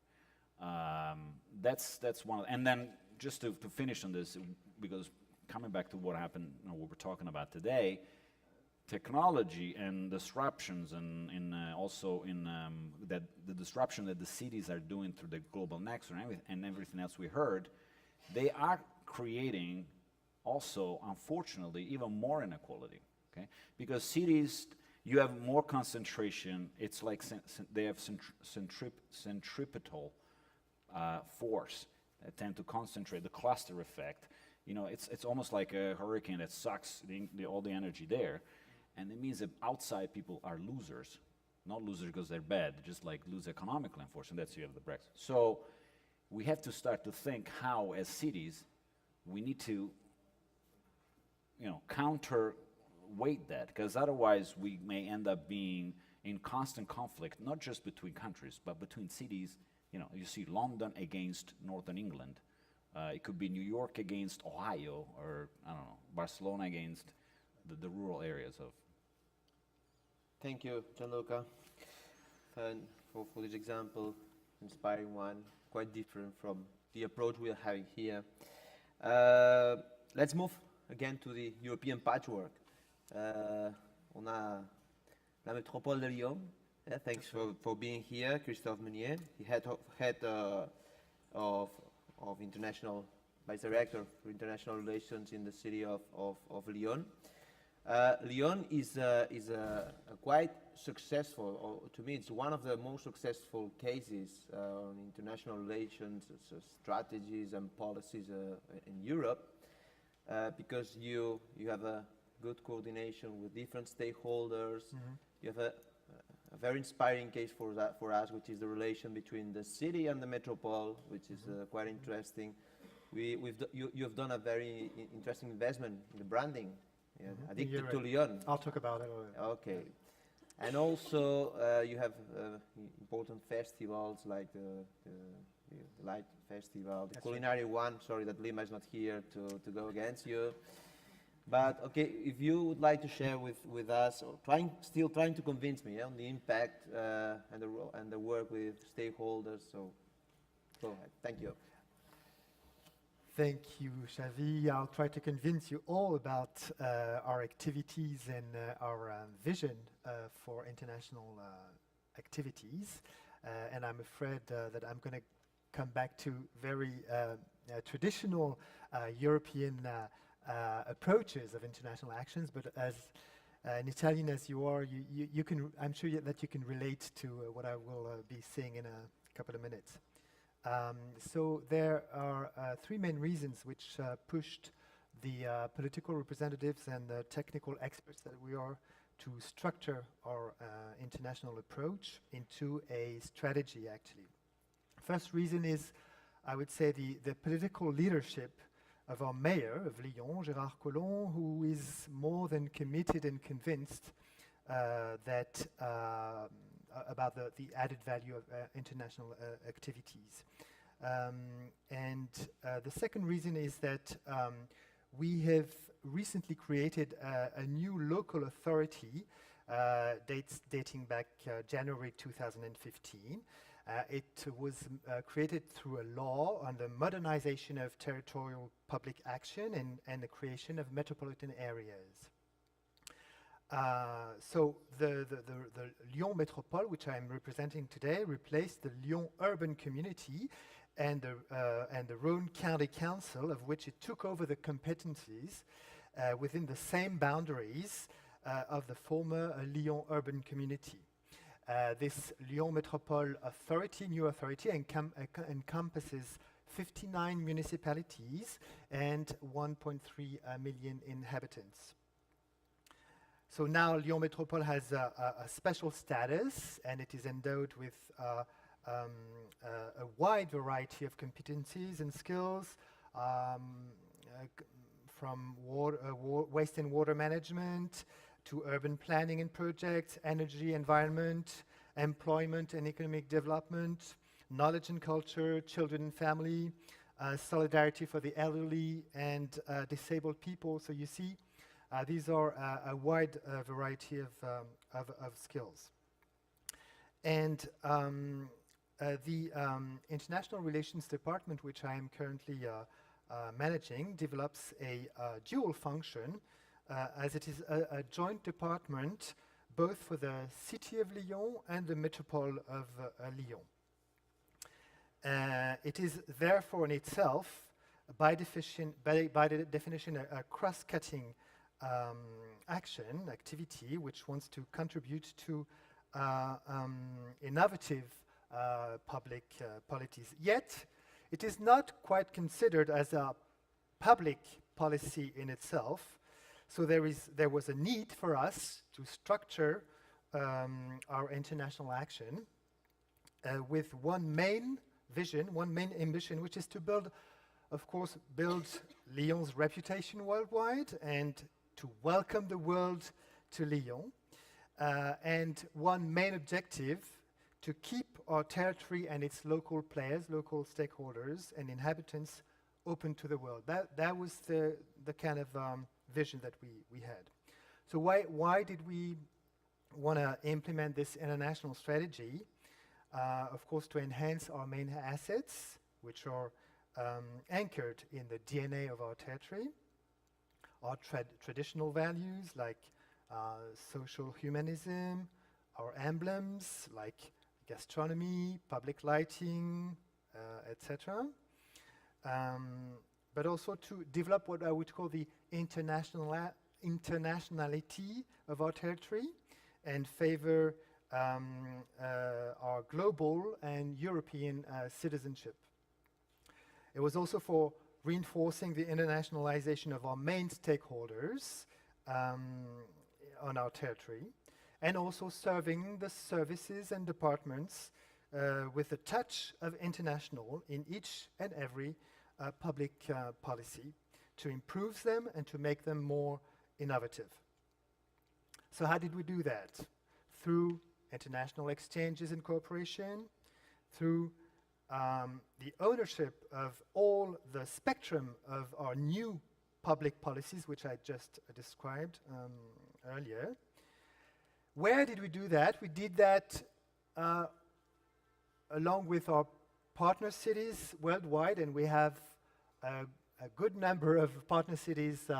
Speaker 2: That's one. And then just to finish on this, because coming back to what happened, what we're talking about today, technology and disruptions, and also in that the disruption that the cities are doing through the global nexus and everything else we heard, they are creating also, unfortunately, even more inequality, okay? Because cities, you have more concentration. It's like they have centripetal force that tend to concentrate, the cluster effect. It's almost like a hurricane that sucks all the energy there. And it means that outside people are losers. Not losers because they're bad, just like lose economically, unfortunately. That's you have the Brexit. So we have to start to think how, as cities, we need to counterweight that, because otherwise we may end up being in constant conflict, not just between countries, but between cities. You see London against Northern England. It could be New York against Ohio, or, I don't know, Barcelona against the rural areas of.
Speaker 1: Thank you, Gianluca, and for this example, inspiring one, quite different from the approach we are having here. Let's move again to the European patchwork. On a la métropole de Lyon. Thanks for being here, Christophe Meunier, the head of international, vice director for international relations in the city of Lyon. Lyon is a quite successful, or to me it's one of the most successful cases on international relations, strategies and policies in Europe, because you have a good coordination with different stakeholders. You have a very inspiring case for us, which is the relation between the city and the metropole, which is quite interesting. You have done a very interesting investment in the branding. Addicted to Lyon.
Speaker 5: I'll talk about it.
Speaker 1: Okay. And also you have important festivals like the Light Festival, the culinary one, sorry that Lima is not here to go against you. But okay, if you would like to share with us, or still trying to convince me on the impact and the work with stakeholders, so go ahead. Thank you.
Speaker 5: Thank you, Xavi. I'll try to convince you all about our activities and our vision for international activities. And I'm afraid that I'm going to come back to very traditional European approaches of international actions, but as an Italian as you are, you can, I'm sure that you can relate to what I will be saying in a couple of minutes. So there are three main reasons which pushed the political representatives and the technical experts that we are to structure our international approach into a strategy, actually. First reason is, I would say, the political leadership of our mayor of Lyon, Gérard Collomb, who is more than committed and convinced that about the added value of international activities. And the second reason is that we have recently created a new local authority dating back January 2015. It was created through a law on the modernization of territorial public action and the creation of metropolitan areas. So the Lyon Métropole, which I'm representing today, replaced the Lyon Urban Community and the Rhône County Council, of which it took over the competencies within the same boundaries of the former Lyon Urban Community. This Lyon Métropole authority, new authority, encompasses 59 municipalities and 1.3 million inhabitants. So now Lyon Métropole has a special status, and it is endowed with a wide variety of competencies and skills, from waste and water management to urban planning and projects, energy, environment, employment and economic development, knowledge and culture, children and family, solidarity for the elderly and disabled people. So you see, these are a wide variety of skills. And the International Relations Department, which I am currently managing, develops a dual function, as it is a joint department both for the city of Lyon and the metropole of Lyon. It is therefore in itself, by the definition, a cross-cutting activity, which wants to contribute to innovative public policies. Yet, it is not quite considered as a public policy in itself. So there was a need for us to structure our international action with one main vision, one main ambition, which is to build Lyon's reputation worldwide and to welcome the world to Lyon. And one main objective, to keep our territory and its local players, local stakeholders and inhabitants open to the world. That was the kind of vision that we had. So why did we want to implement this international strategy? Of course, to enhance our main assets, which are anchored in the DNA of our territory, our traditional values like social humanism, our emblems like gastronomy, public lighting, etc. But also to develop what I would call the internationality of our territory and favor our global and European citizenship. It was also for reinforcing the internationalization of our main stakeholders on our territory, and also serving the services and departments with a touch of international in each and every public policy to improve them and to make them more innovative. So how did we do that? Through international exchanges and cooperation, through the ownership of all the spectrum of our new public policies, which I just described earlier. Where did we do that? We did that along with our partner cities worldwide, and we have a good number of partner cities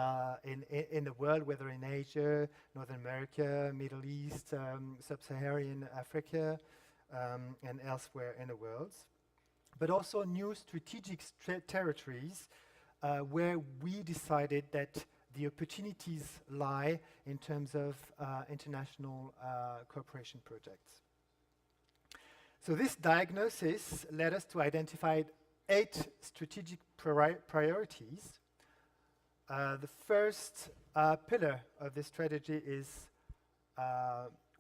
Speaker 5: in the world, whether in Asia, North America, Middle East, Sub-Saharan Africa, and elsewhere in the world. But also new strategic territories where we decided that the opportunities lie in terms of international cooperation projects. So this diagnosis led us to identify 8 strategic priorities. The first pillar of this strategy is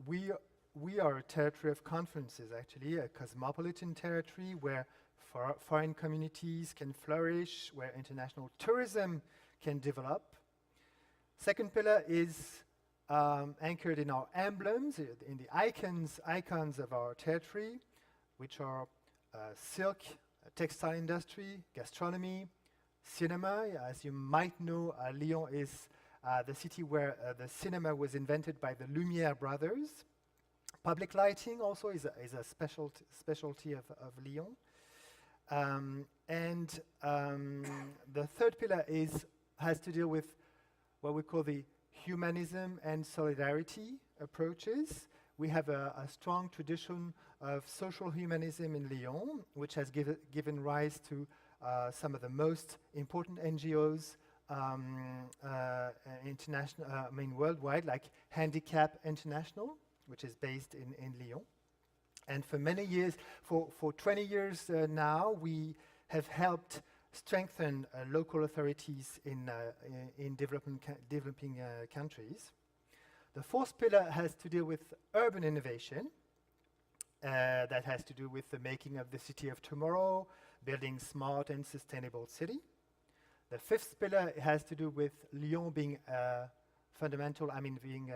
Speaker 5: we are a territory of conferences, actually, a cosmopolitan territory where foreign communities can flourish, where international tourism can develop. Second pillar is anchored in our emblems, in the icons of our territory, which are silk, textile industry, gastronomy, cinema. As you might know, Lyon is the city where the cinema was invented by the Lumière brothers. Public lighting also is a specialty of Lyon. The third pillar has to deal with what we call the humanism and solidarity approaches. We have a strong tradition of social humanism in Lyon, which has given rise to some of the most important NGOs worldwide, like Handicap International, which is based in Lyon. And for many years, for 20 years now, we have helped strengthen local authorities in developing countries. The fourth pillar has to deal with urban innovation. That has to do with the making of the city of tomorrow, building smart and sustainable city. The fifth pillar has to do with Lyon being being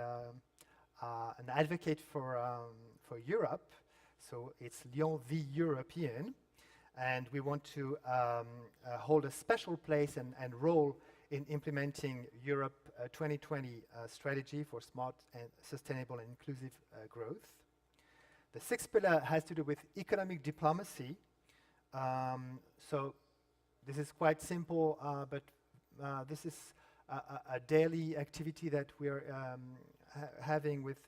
Speaker 5: an advocate for Europe. So it's Lyon the European, and we want to hold a special place and role in implementing Europe 2020 strategy for smart and sustainable and inclusive growth. The sixth pillar has to do with economic diplomacy. So this is quite simple, but this is a daily activity that we are having with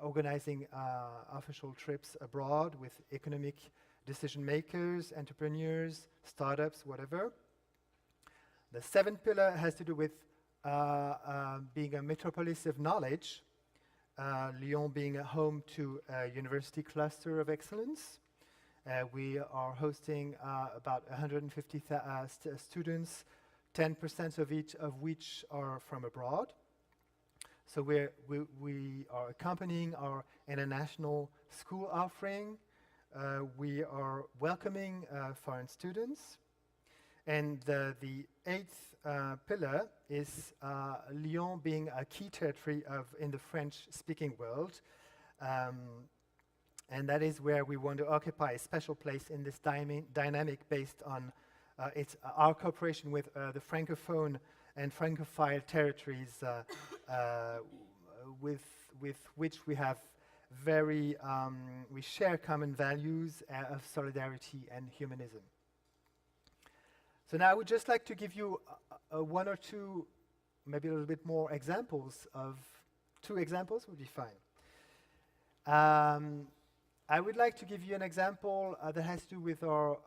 Speaker 5: organizing official trips abroad with economic decision makers, entrepreneurs, startups, whatever. The seventh pillar has to do with being a metropolis of knowledge, Lyon being a home to a university cluster of excellence. We are hosting about 150 students, 10% of which are from abroad. So we are accompanying our international school offering. We are welcoming foreign students. And the eighth pillar is Lyon being a key territory in the French-speaking world. And that is where we want to occupy a special place in this dynamic based on our cooperation with the Francophone and Francophile territories with which we have we share common values of solidarity and humanism. So now I would just like to give you one or two, maybe a little bit more examples of, 2 examples would be fine. I would like to give you an example that has to do with our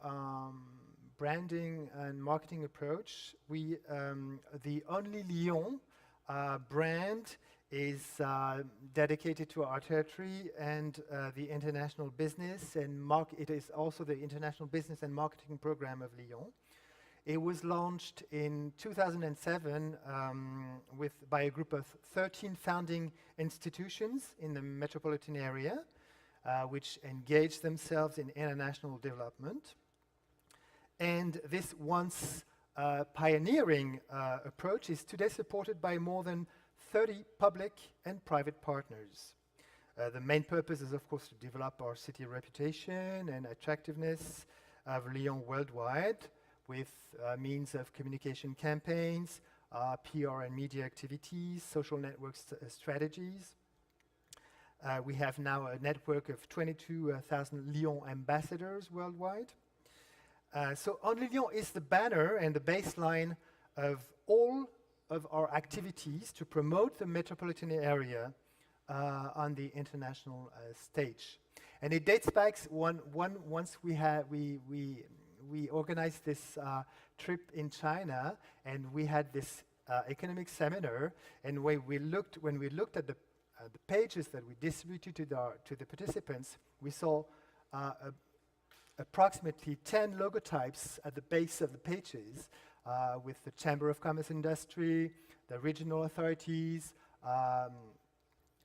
Speaker 5: branding and marketing approach. The Only Lyon brand is dedicated to our territory and the international business and it is also the international business and marketing program of Lyon. It was launched in 2007 by a group of 13 founding institutions in the metropolitan area, which engaged themselves in international development. And this once pioneering approach is today supported by more than 30 public and private partners. The main purpose is, of course, to develop our city reputation and attractiveness of Lyon worldwide with means of communication campaigns, PR and media activities, social network strategies. We have now a network of 22,000 Lyon ambassadors worldwide. So Only Lyon is the banner and the baseline of all of our activities to promote the metropolitan area on the international stage. And it dates back once we organized this trip in China, and we had this economic seminar, and when we looked at the pages that we distributed to the participants, we saw approximately 10 logotypes at the base of the pages, with the Chamber of Commerce and Industry, the regional authorities,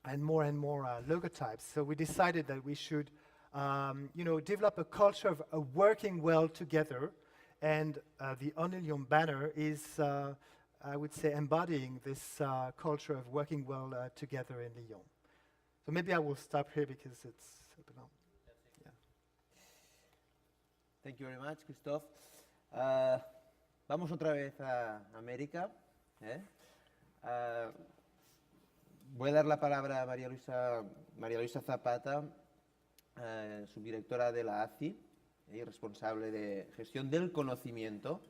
Speaker 5: and more logotypes. So we decided that we should, develop a culture of working well together, and the On Lyon banner is, I would say, embodying this culture of working well together in Lyon. So maybe I will stop here because it's a bit long. Yeah.
Speaker 1: Thank you very much, Christophe. Vamos otra vez a América. Voy a dar la palabra a María Luisa Zapata, subdirectora de la ACI y responsable de gestión del conocimiento.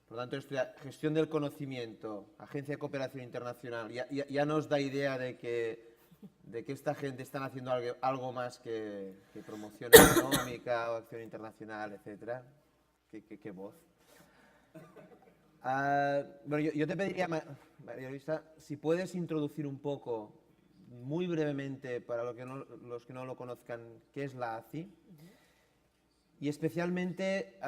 Speaker 1: Por lo tanto, gestión del conocimiento, Agencia de Cooperación Internacional, ya nos da idea de que esta gente están haciendo algo más que promoción económica o acción internacional, etc. Qué voz. Bueno, yo te pediría, María Luisa, si puedes introducir un poco, muy brevemente, para los que no lo conozcan, qué es la ACI, y especialmente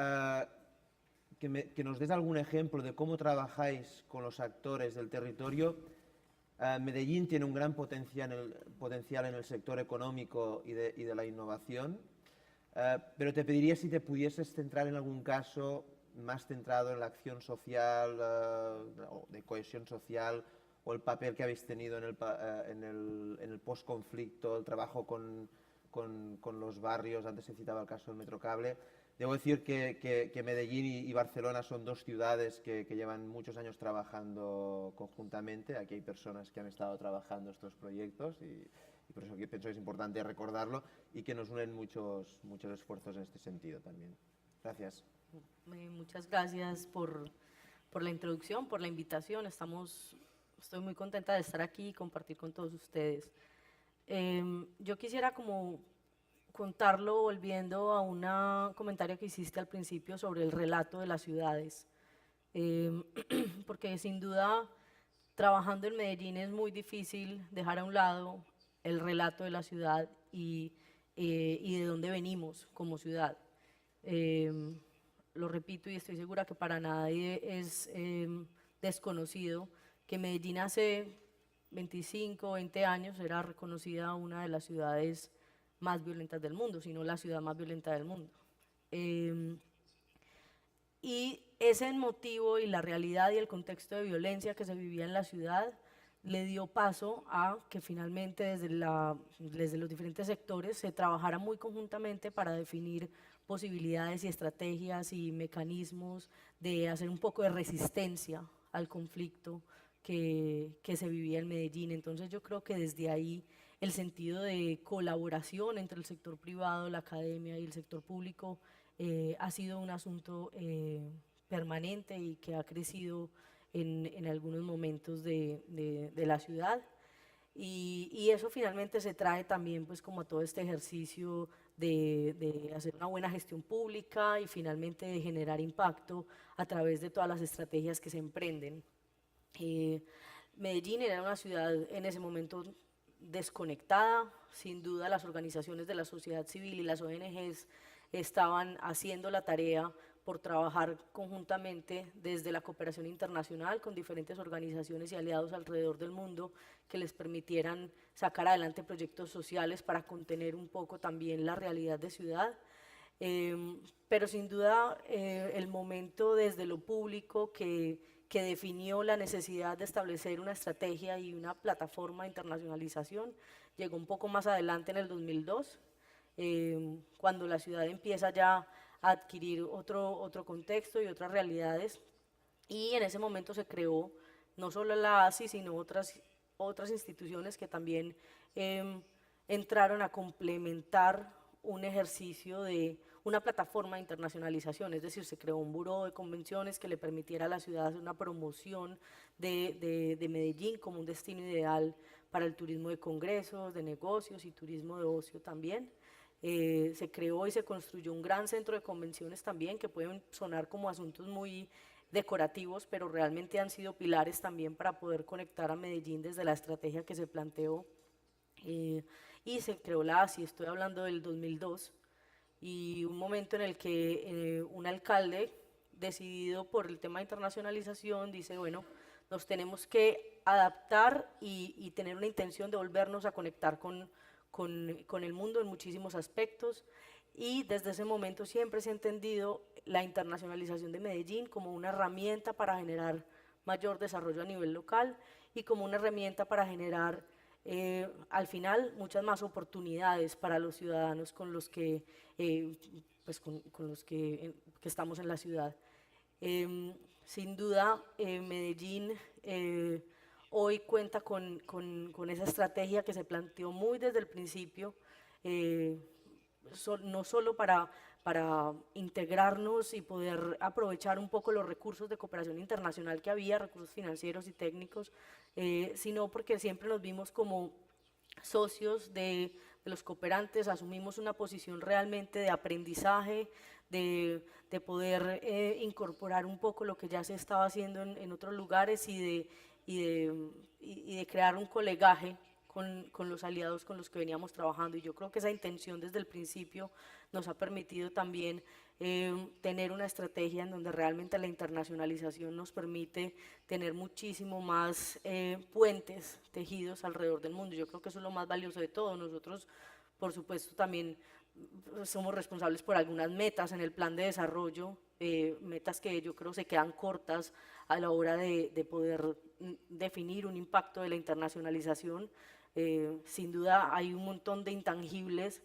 Speaker 1: que nos des algún ejemplo de cómo trabajáis con los actores del territorio. Medellín tiene un gran potencial en el sector económico y de la innovación, pero te pediría si te pudieses centrar en algún caso más centrado en la acción social, o de cohesión social, o el papel que habéis tenido en el post-conflicto, el trabajo con los barrios. Antes se citaba el caso del Metrocable. Debo decir que Medellín y Barcelona son dos ciudades que llevan muchos años trabajando conjuntamente. Aquí hay personas que han estado trabajando estos proyectos y por eso pienso que es importante recordarlo y que nos unen muchos esfuerzos en este sentido también. Gracias.
Speaker 6: Muchas gracias por la introducción, por la invitación. Estoy muy contenta de estar aquí y compartir con todos ustedes. Yo quisiera como contarlo volviendo a un comentario que hiciste al principio sobre el relato de las ciudades, porque sin duda trabajando en Medellín es muy difícil dejar a un lado el relato de la ciudad y de dónde venimos como ciudad. Lo repito y estoy segura que para nadie es desconocido que Medellín hace 25 o 20 años era reconocida una de las ciudades más violentas del mundo, si no la ciudad más violenta del mundo. Y ese motivo y la realidad y el contexto de violencia que se vivía en la ciudad le dio paso a que finalmente desde los diferentes sectores se trabajara muy conjuntamente para definir posibilidades y estrategias y mecanismos de hacer un poco de resistencia al conflicto que se vivía en Medellín. Entonces yo creo que desde ahí el sentido de colaboración entre el sector privado, la academia y el sector público ha sido un asunto permanente y que ha crecido en algunos momentos de la ciudad. Y eso finalmente se trae también pues como a todo este ejercicio de hacer una buena gestión pública y finalmente de generar impacto a través de todas las estrategias que se emprenden. Medellín era una ciudad en ese momento desconectada. Sin duda las organizaciones de la sociedad civil y las ONGs estaban haciendo la tarea por trabajar conjuntamente desde la cooperación internacional con diferentes organizaciones y aliados alrededor del mundo que les permitieran sacar adelante proyectos sociales para contener un poco también la realidad de ciudad. Pero sin duda el momento desde lo público que definió la necesidad de establecer una estrategia y una plataforma de internacionalización llegó un poco más adelante en el 2002, cuando la ciudad empieza ya a adquirir otro contexto y otras realidades, y en ese momento se creó no solo la ACI, sino otras instituciones que también entraron a complementar un ejercicio de una plataforma de internacionalización, es decir, se creó un buró de convenciones que le permitiera a la ciudad hacer una promoción de Medellín como un destino ideal para el turismo de congresos, de negocios y turismo de ocio también. Se creó y se construyó un gran centro de convenciones también, que pueden sonar como asuntos muy decorativos, pero realmente han sido pilares también para poder conectar a Medellín desde la estrategia que se planteó. Y se creó la ASI, estoy hablando del 2002, y un momento en el que un alcalde, decidido por el tema de internacionalización, dice, bueno, nos tenemos que adaptar y tener una intención de volvernos a conectar con el mundo en muchísimos aspectos, y desde ese momento siempre se ha entendido la internacionalización de Medellín como una herramienta para generar mayor desarrollo a nivel local y como una herramienta para generar al final muchas más oportunidades para los ciudadanos con los que, con los que estamos en la ciudad. Sin duda, Medellín hoy cuenta con esa estrategia que se planteó muy desde el principio, no solo para integrarnos y poder aprovechar un poco los recursos de cooperación internacional que había, recursos financieros y técnicos, sino porque siempre nos vimos como socios de los cooperantes, asumimos una posición realmente de aprendizaje, de poder incorporar un poco lo que ya se estaba haciendo en otros lugares y de crear un colegaje con los aliados con los que veníamos trabajando. Y yo creo que esa intención desde el principio nos ha permitido también tener una estrategia en donde realmente la internacionalización nos permite tener muchísimo más puentes tejidos alrededor del mundo. Yo creo que eso es lo más valioso de todo. Nosotros, por supuesto, también somos responsables por algunas metas en el plan de desarrollo, metas que yo creo se quedan cortas a la hora de poder definir un impacto de la internacionalización. Sin duda hay un montón de intangibles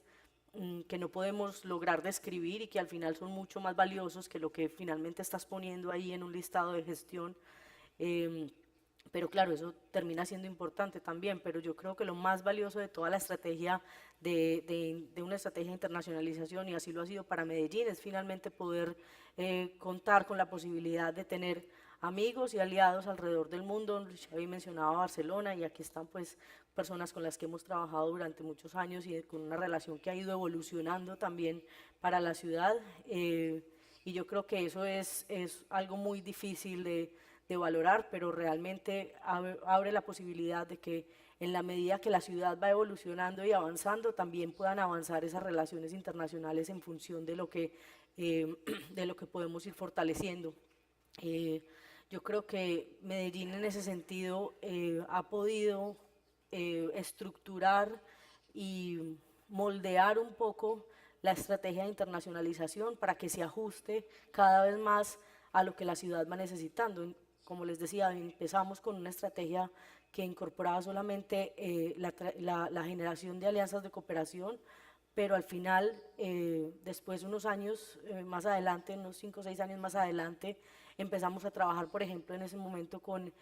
Speaker 6: que no podemos lograr describir y que al final son mucho más valiosos que lo que finalmente estás poniendo ahí en un listado de gestión. Pero claro, eso termina siendo importante también, pero yo creo que lo más valioso de toda la estrategia, de una estrategia de internacionalización, y así lo ha sido para Medellín, es finalmente poder contar con la posibilidad de tener amigos y aliados alrededor del mundo. Xavi mencionaba Barcelona y aquí están pues personas con las que hemos trabajado durante muchos años y con una relación que ha ido evolucionando también para la ciudad, y yo creo que eso es algo muy difícil de valorar, pero realmente abre la posibilidad de que en la medida que la ciudad va evolucionando y avanzando, también puedan avanzar esas relaciones internacionales en función de lo que podemos ir fortaleciendo. Yo creo que Medellín en ese sentido ha podido estructurar y moldear un poco la estrategia de internacionalización para que se ajuste cada vez más a lo que la ciudad va necesitando. Como les decía, empezamos con una estrategia que incorporaba solamente la generación de alianzas de cooperación, pero al final, después unos años más adelante, unos 5 o 6 años más adelante, empezamos a trabajar, por ejemplo, en ese momento con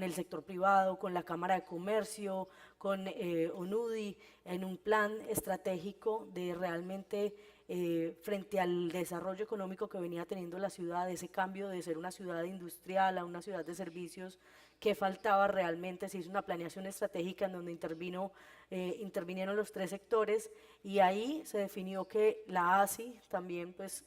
Speaker 6: el sector privado, con la Cámara de Comercio, con ONUDI, en un plan estratégico de realmente, frente al desarrollo económico que venía teniendo la ciudad, ese cambio de ser una ciudad industrial a una ciudad de servicios, que faltaba realmente. Se hizo una planeación estratégica en donde intervinieron los 3 sectores, y ahí se definió que la ASI también, pues,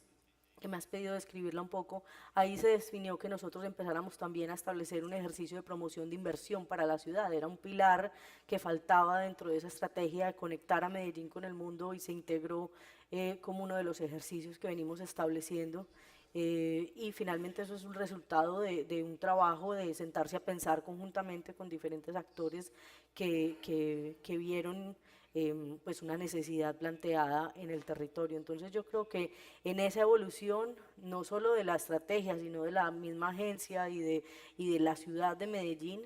Speaker 6: que me has pedido describirla un poco, ahí se definió que nosotros empezáramos también a establecer un ejercicio de promoción de inversión para la ciudad. Era un pilar que faltaba dentro de esa estrategia de conectar a Medellín con el mundo, y se integró como uno de los ejercicios que venimos estableciendo. Y finalmente eso es un resultado de un trabajo de sentarse a pensar conjuntamente con diferentes actores que vieron pues una necesidad planteada en el territorio. Entonces yo creo que en esa evolución, no solo de la estrategia, sino de la misma agencia y de la ciudad de Medellín,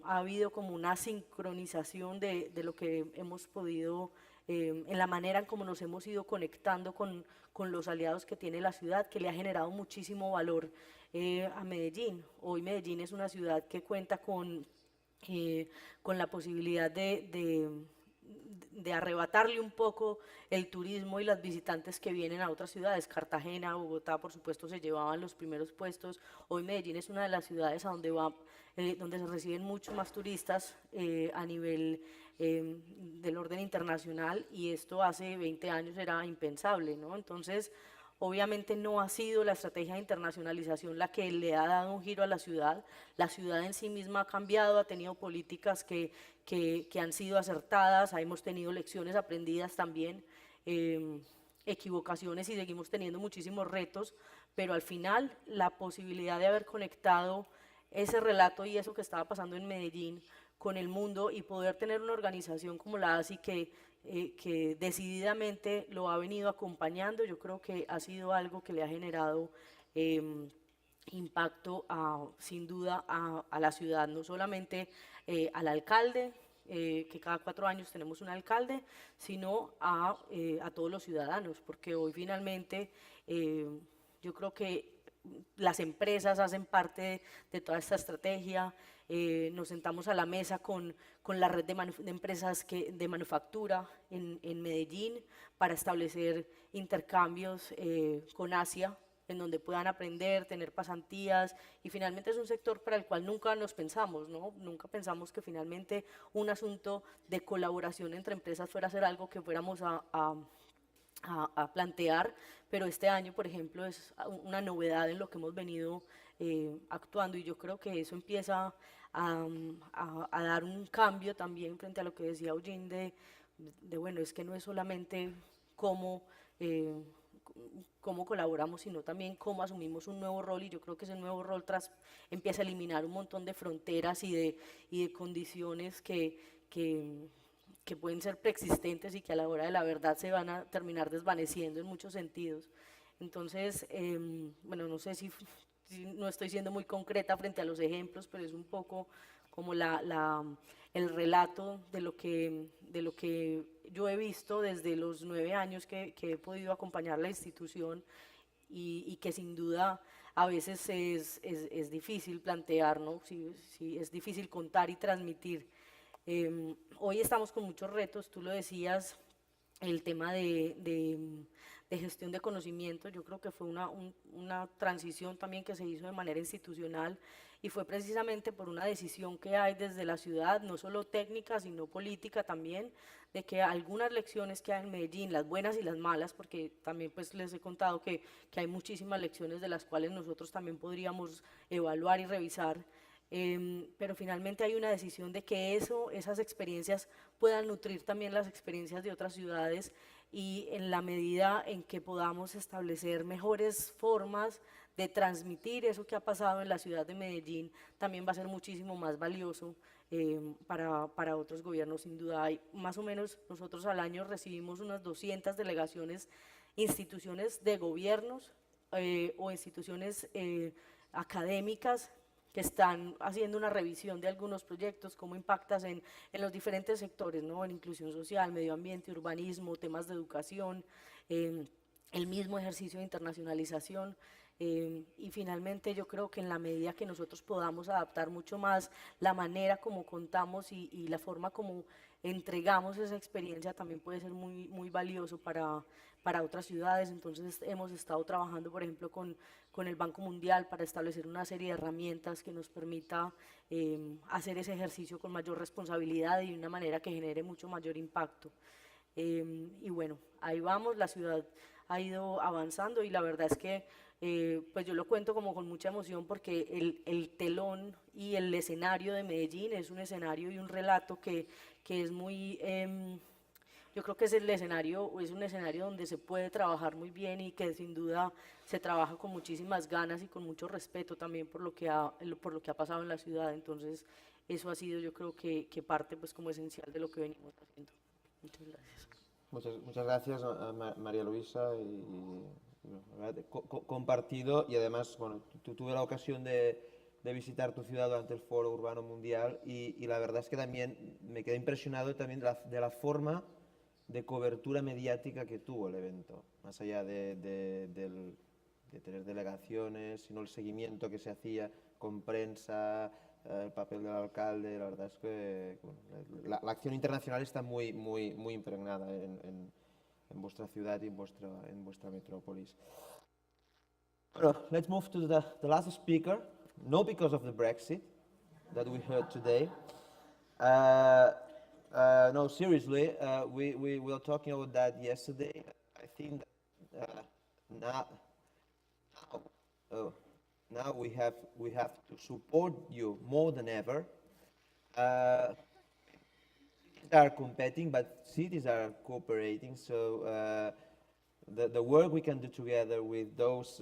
Speaker 6: ha habido como una sincronización de lo que hemos podido, en la manera en cómo nos hemos ido conectando con los aliados que tiene la ciudad, que le ha generado muchísimo valor a Medellín. Hoy Medellín es una ciudad que cuenta con la posibilidad de arrebatarle un poco el turismo y las visitantes que vienen a otras ciudades. Cartagena, Bogotá, por supuesto, se llevaban los primeros puestos. Hoy Medellín es una de las ciudades a donde se reciben mucho más turistas a nivel del orden internacional, y esto hace 20 años era impensable, ¿no? Entonces, Obviamente no ha sido la estrategia de internacionalización la que le ha dado un giro a la ciudad en sí misma ha cambiado, ha tenido políticas que han sido acertadas, hemos tenido lecciones aprendidas también, equivocaciones y seguimos teniendo muchísimos retos, pero al final la posibilidad de haber conectado ese relato y eso que estaba pasando en Medellín con el mundo y poder tener una organización como la ASI que decididamente lo ha venido acompañando, yo creo que ha sido algo que le ha generado impacto sin duda a la ciudad, no solamente al alcalde, que cada 4 años tenemos un alcalde, sino a todos los ciudadanos, porque hoy finalmente yo creo que las empresas hacen parte de toda esta estrategia, nos sentamos a la mesa con la red de empresas de manufactura en Medellín para establecer intercambios con Asia, en donde puedan aprender, tener pasantías, y finalmente es un sector para el cual nunca nos pensamos, ¿no? Nunca pensamos que finalmente un asunto de colaboración entre empresas fuera a ser algo que fuéramos a plantear, pero este año, por ejemplo, es una novedad en lo que hemos venido actuando, y yo creo que eso empieza a dar un cambio también frente a lo que decía Eugene bueno, es que no es solamente cómo colaboramos, sino también cómo asumimos un nuevo rol, y yo creo que ese nuevo rol empieza a eliminar un montón de fronteras y de condiciones que pueden ser preexistentes y que a la hora de la verdad se van a terminar desvaneciendo en muchos sentidos. Entonces, bueno, no sé si no estoy siendo muy concreta frente a los ejemplos, pero es un poco como el relato de lo que yo he visto desde los 9 años que he podido acompañar la institución, y que sin duda a veces es difícil plantear, ¿no? Sí, es difícil contar y transmitir. Hoy estamos con muchos retos, tú lo decías, el tema de gestión de conocimiento. Yo creo que fue una transición también que se hizo de manera institucional, y fue precisamente por una decisión que hay desde la ciudad, no solo técnica, sino política también, de que algunas lecciones que hay en Medellín, las buenas y las malas, porque también pues les he contado que hay muchísimas lecciones de las cuales nosotros también podríamos evaluar y revisar, pero finalmente hay una decisión de que esas experiencias puedan nutrir también las experiencias de otras ciudades, y en la medida en que podamos establecer mejores formas de transmitir eso que ha pasado en la ciudad de Medellín, también va a ser muchísimo más valioso para otros gobiernos, sin duda. Más o menos nosotros al año recibimos unas 200 delegaciones, instituciones de gobiernos o instituciones académicas que están haciendo una revisión de algunos proyectos, cómo impactas en los diferentes sectores, ¿no? En inclusión social, medio ambiente, urbanismo, temas de educación, el mismo ejercicio de internacionalización. Y finalmente yo creo que en la medida que nosotros podamos adaptar mucho más la manera como contamos y la forma como entregamos esa experiencia, también puede ser muy, muy valioso para otras ciudades. Entonces hemos estado trabajando, por ejemplo, con el Banco Mundial para establecer una serie de herramientas que nos permita hacer ese ejercicio con mayor responsabilidad y de una manera que genere mucho mayor impacto. Y bueno, ahí vamos, la ciudad ha ido avanzando, y la verdad es que pues yo lo cuento como con mucha emoción, porque el telón y el escenario de Medellín es un escenario y un relato que es muy, yo creo que es un escenario donde se puede trabajar muy bien, y que sin duda se trabaja con muchísimas ganas y con mucho respeto también por lo que ha pasado en la ciudad. Entonces eso ha sido, yo creo que parte pues como esencial de lo que venimos haciendo. Muchas gracias.
Speaker 1: Muchas gracias, María Luisa, compartido, y además, bueno, tuve la ocasión de visitar tu ciudad durante el Foro Urbano Mundial, y la verdad es que también me quedé impresionado también de la forma de cobertura mediática que tuvo el evento, más allá de tener delegaciones, sino el seguimiento que se hacía con prensa, el papel del alcalde. La verdad es que bueno, la acción internacional está muy, muy, muy impregnada en vuestra ciudad y en vuestra metrópolis. Well, let's move to the last speaker, not because of the Brexit that we heard today. No, seriously, we were talking about that yesterday. I think that now, now we have to support you more than ever. Cities are competing, but cities are cooperating. So the work we can do together with those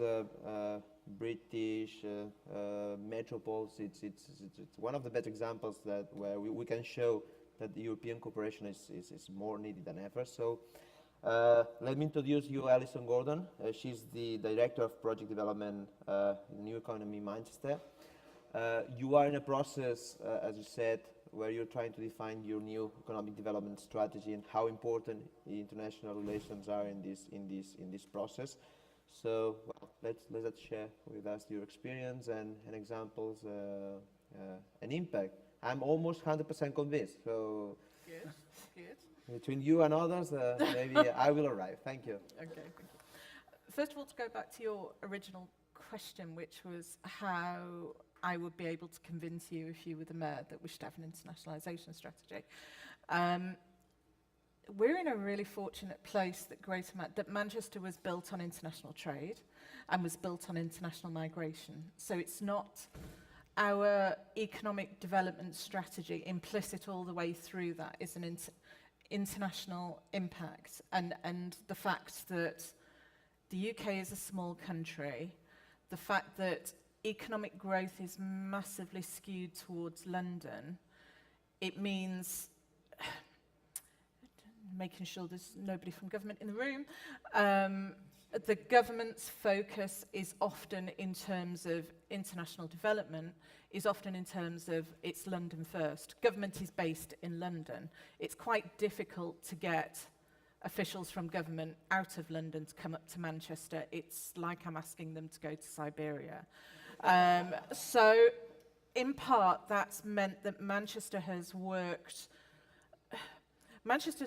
Speaker 1: British metropoles, it's one of the best examples that where we can show that the European cooperation is more needed than ever. So let me introduce you Alison Gordon. She's the Director of Project Development New Economy Manchester. You are in a process, as you said, where you're trying to define your new economic development strategy and how important international relations are in this process. So well, let's share with us your experience and examples and impact. I'm almost 100% convinced. So
Speaker 7: Good, good.
Speaker 1: between you and others, maybe I will arrive. Thank you.
Speaker 7: Okay, thank you. First of all, to go back to your original question, which was how I would be able to convince you, if you were the mayor, that we should have an internationalisation strategy. We're in a really fortunate place that that Manchester was built on international trade and was built on international migration. So it's not our economic development strategy implicit all the way through that is an international impact, and the fact that the UK is a small country, the fact that economic growth is massively skewed towards London, it means making sure there's nobody from government in the room. The government's focus is often in terms of international development, is often in terms of it's London first. Government is based in London. It's quite difficult to get officials from government out of London to come up to Manchester. It's like I'm asking them to go to Siberia. So in part, that's meant that Manchester's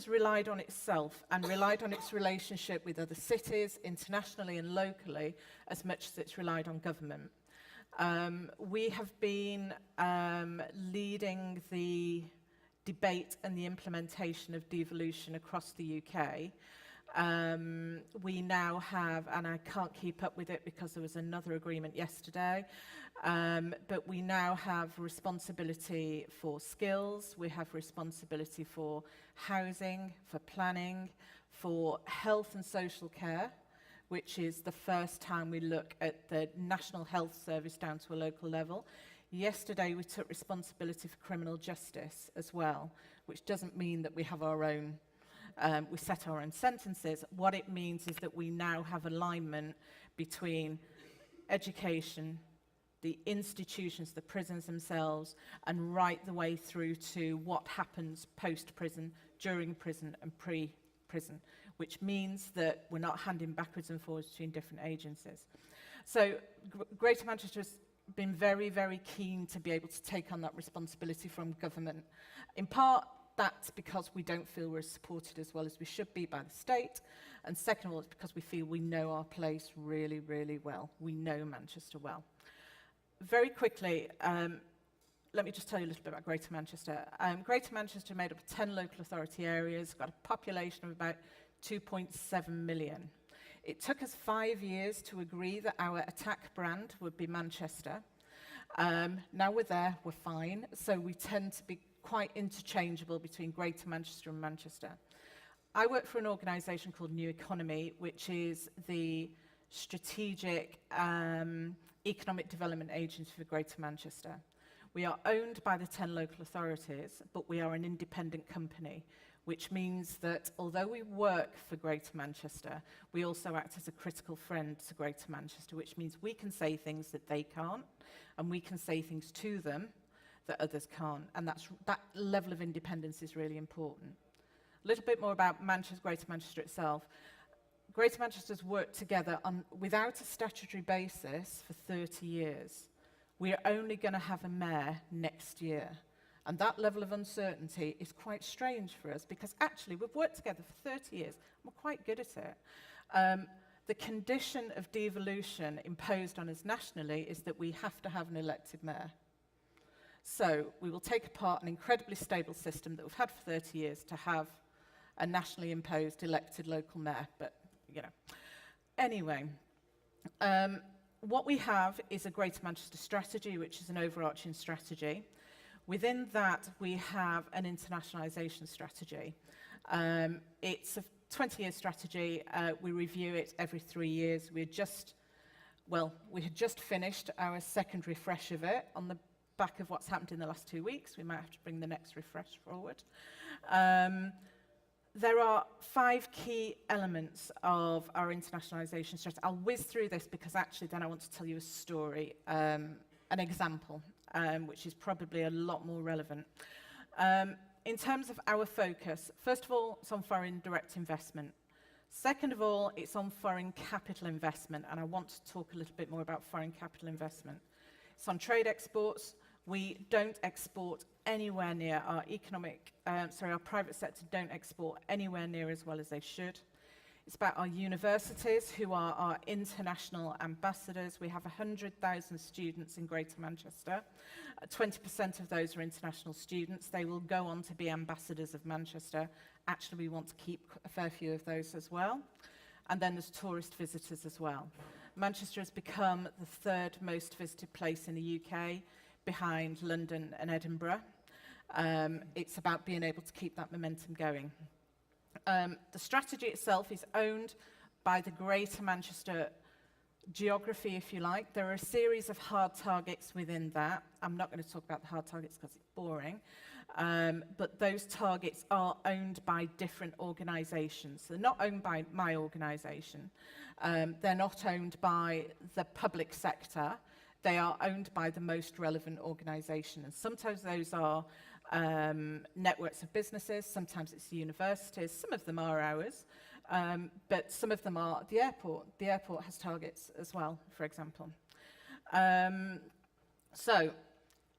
Speaker 7: relied on itself and relied on its relationship with other cities, internationally and locally, as much as it's relied on government. We have been leading the debate and the implementation of devolution across the UK. We now have, and I can't keep up with it because there was another agreement yesterday, but we now have responsibility for skills, we have responsibility for housing, for planning, for health and social care, which is the first time we look at the National Health Service down to a local level. Yesterday we took responsibility for criminal justice as well, which doesn't mean that we have our own we set our own sentences. What it means is that we now have alignment between education, the institutions, the prisons themselves, and right the way through to what happens post-prison, during prison and pre-prison, which means that we're not handing backwards and forwards between different agencies. So Greater Manchester has been very, very keen to be able to take on that responsibility from government. In part, that's because we don't feel we're supported as well as we should be by the state. And second of all, it's because we feel we know our place really, really well. We know Manchester well. Very quickly, let me just tell you a little bit about Greater Manchester. Greater Manchester made up of 10 local authority areas, got a population of about 2.7 million. It took us 5 years to agree that our attack brand would be Manchester. Now we're there, we're fine. So we tend to be quite interchangeable between Greater Manchester and Manchester. I work for an organisation called New Economy, which is the strategic economic development agency for Greater Manchester. We are owned by the 10 local authorities, but we are an independent company, which means that although we work for Greater Manchester, we also act as a critical friend to Greater Manchester, which means we can say things that they can't, and we can say things to them that others can't, and that level of independence is really important. A little bit more about Greater Manchester itself. Greater Manchester's worked together without a statutory basis for 30 years. We are only going to have a mayor next year, and that level of uncertainty is quite strange for us because actually we've worked together for 30 years and we're quite good at it. The condition of devolution imposed on us nationally is that we have to have an elected mayor. So we will take apart an incredibly stable system that we've had for 30 years to have a nationally imposed elected local mayor. But, you know. Anyway, What we have is a Greater Manchester strategy, which is an overarching strategy. Within that, we have an internationalisation strategy. It's a 20-year strategy. We review it every 3 years. We had just finished our second refresh of it on the back of what's happened in the last 2 weeks. We might have to bring the next refresh forward. There are 5 key elements of our internationalisation strategy. I'll whiz through this because actually then I want to tell you a story, an example, which is probably a lot more relevant. In terms of our focus, first of all, it's on foreign direct investment. Second of all, it's on foreign capital investment, and I want to talk a little bit more about foreign capital investment. It's on trade exports. We don't export anywhere near our our private sector don't export anywhere near as well as they should. It's about our universities, who are our international ambassadors. We have 100,000 students in Greater Manchester. 20% of those are international students. They will go on to be ambassadors of Manchester. Actually, we want to keep a fair few of those as well. And then there's tourist visitors as well. Manchester has become the 3rd most visited place in the UK, behind London and Edinburgh. It's about being able to keep that momentum going. The strategy itself is owned by the Greater Manchester geography, if you like. There are a series of hard targets within that. I'm not going to talk about the hard targets because it's boring. But those targets are owned by different organisations. They're not owned by my organisation. They're not owned by the public sector. They are owned by the most relevant organisation. And sometimes those are networks of businesses, sometimes it's the universities, some of them are ours, but some of them are the airport. The airport has targets as well, for example. So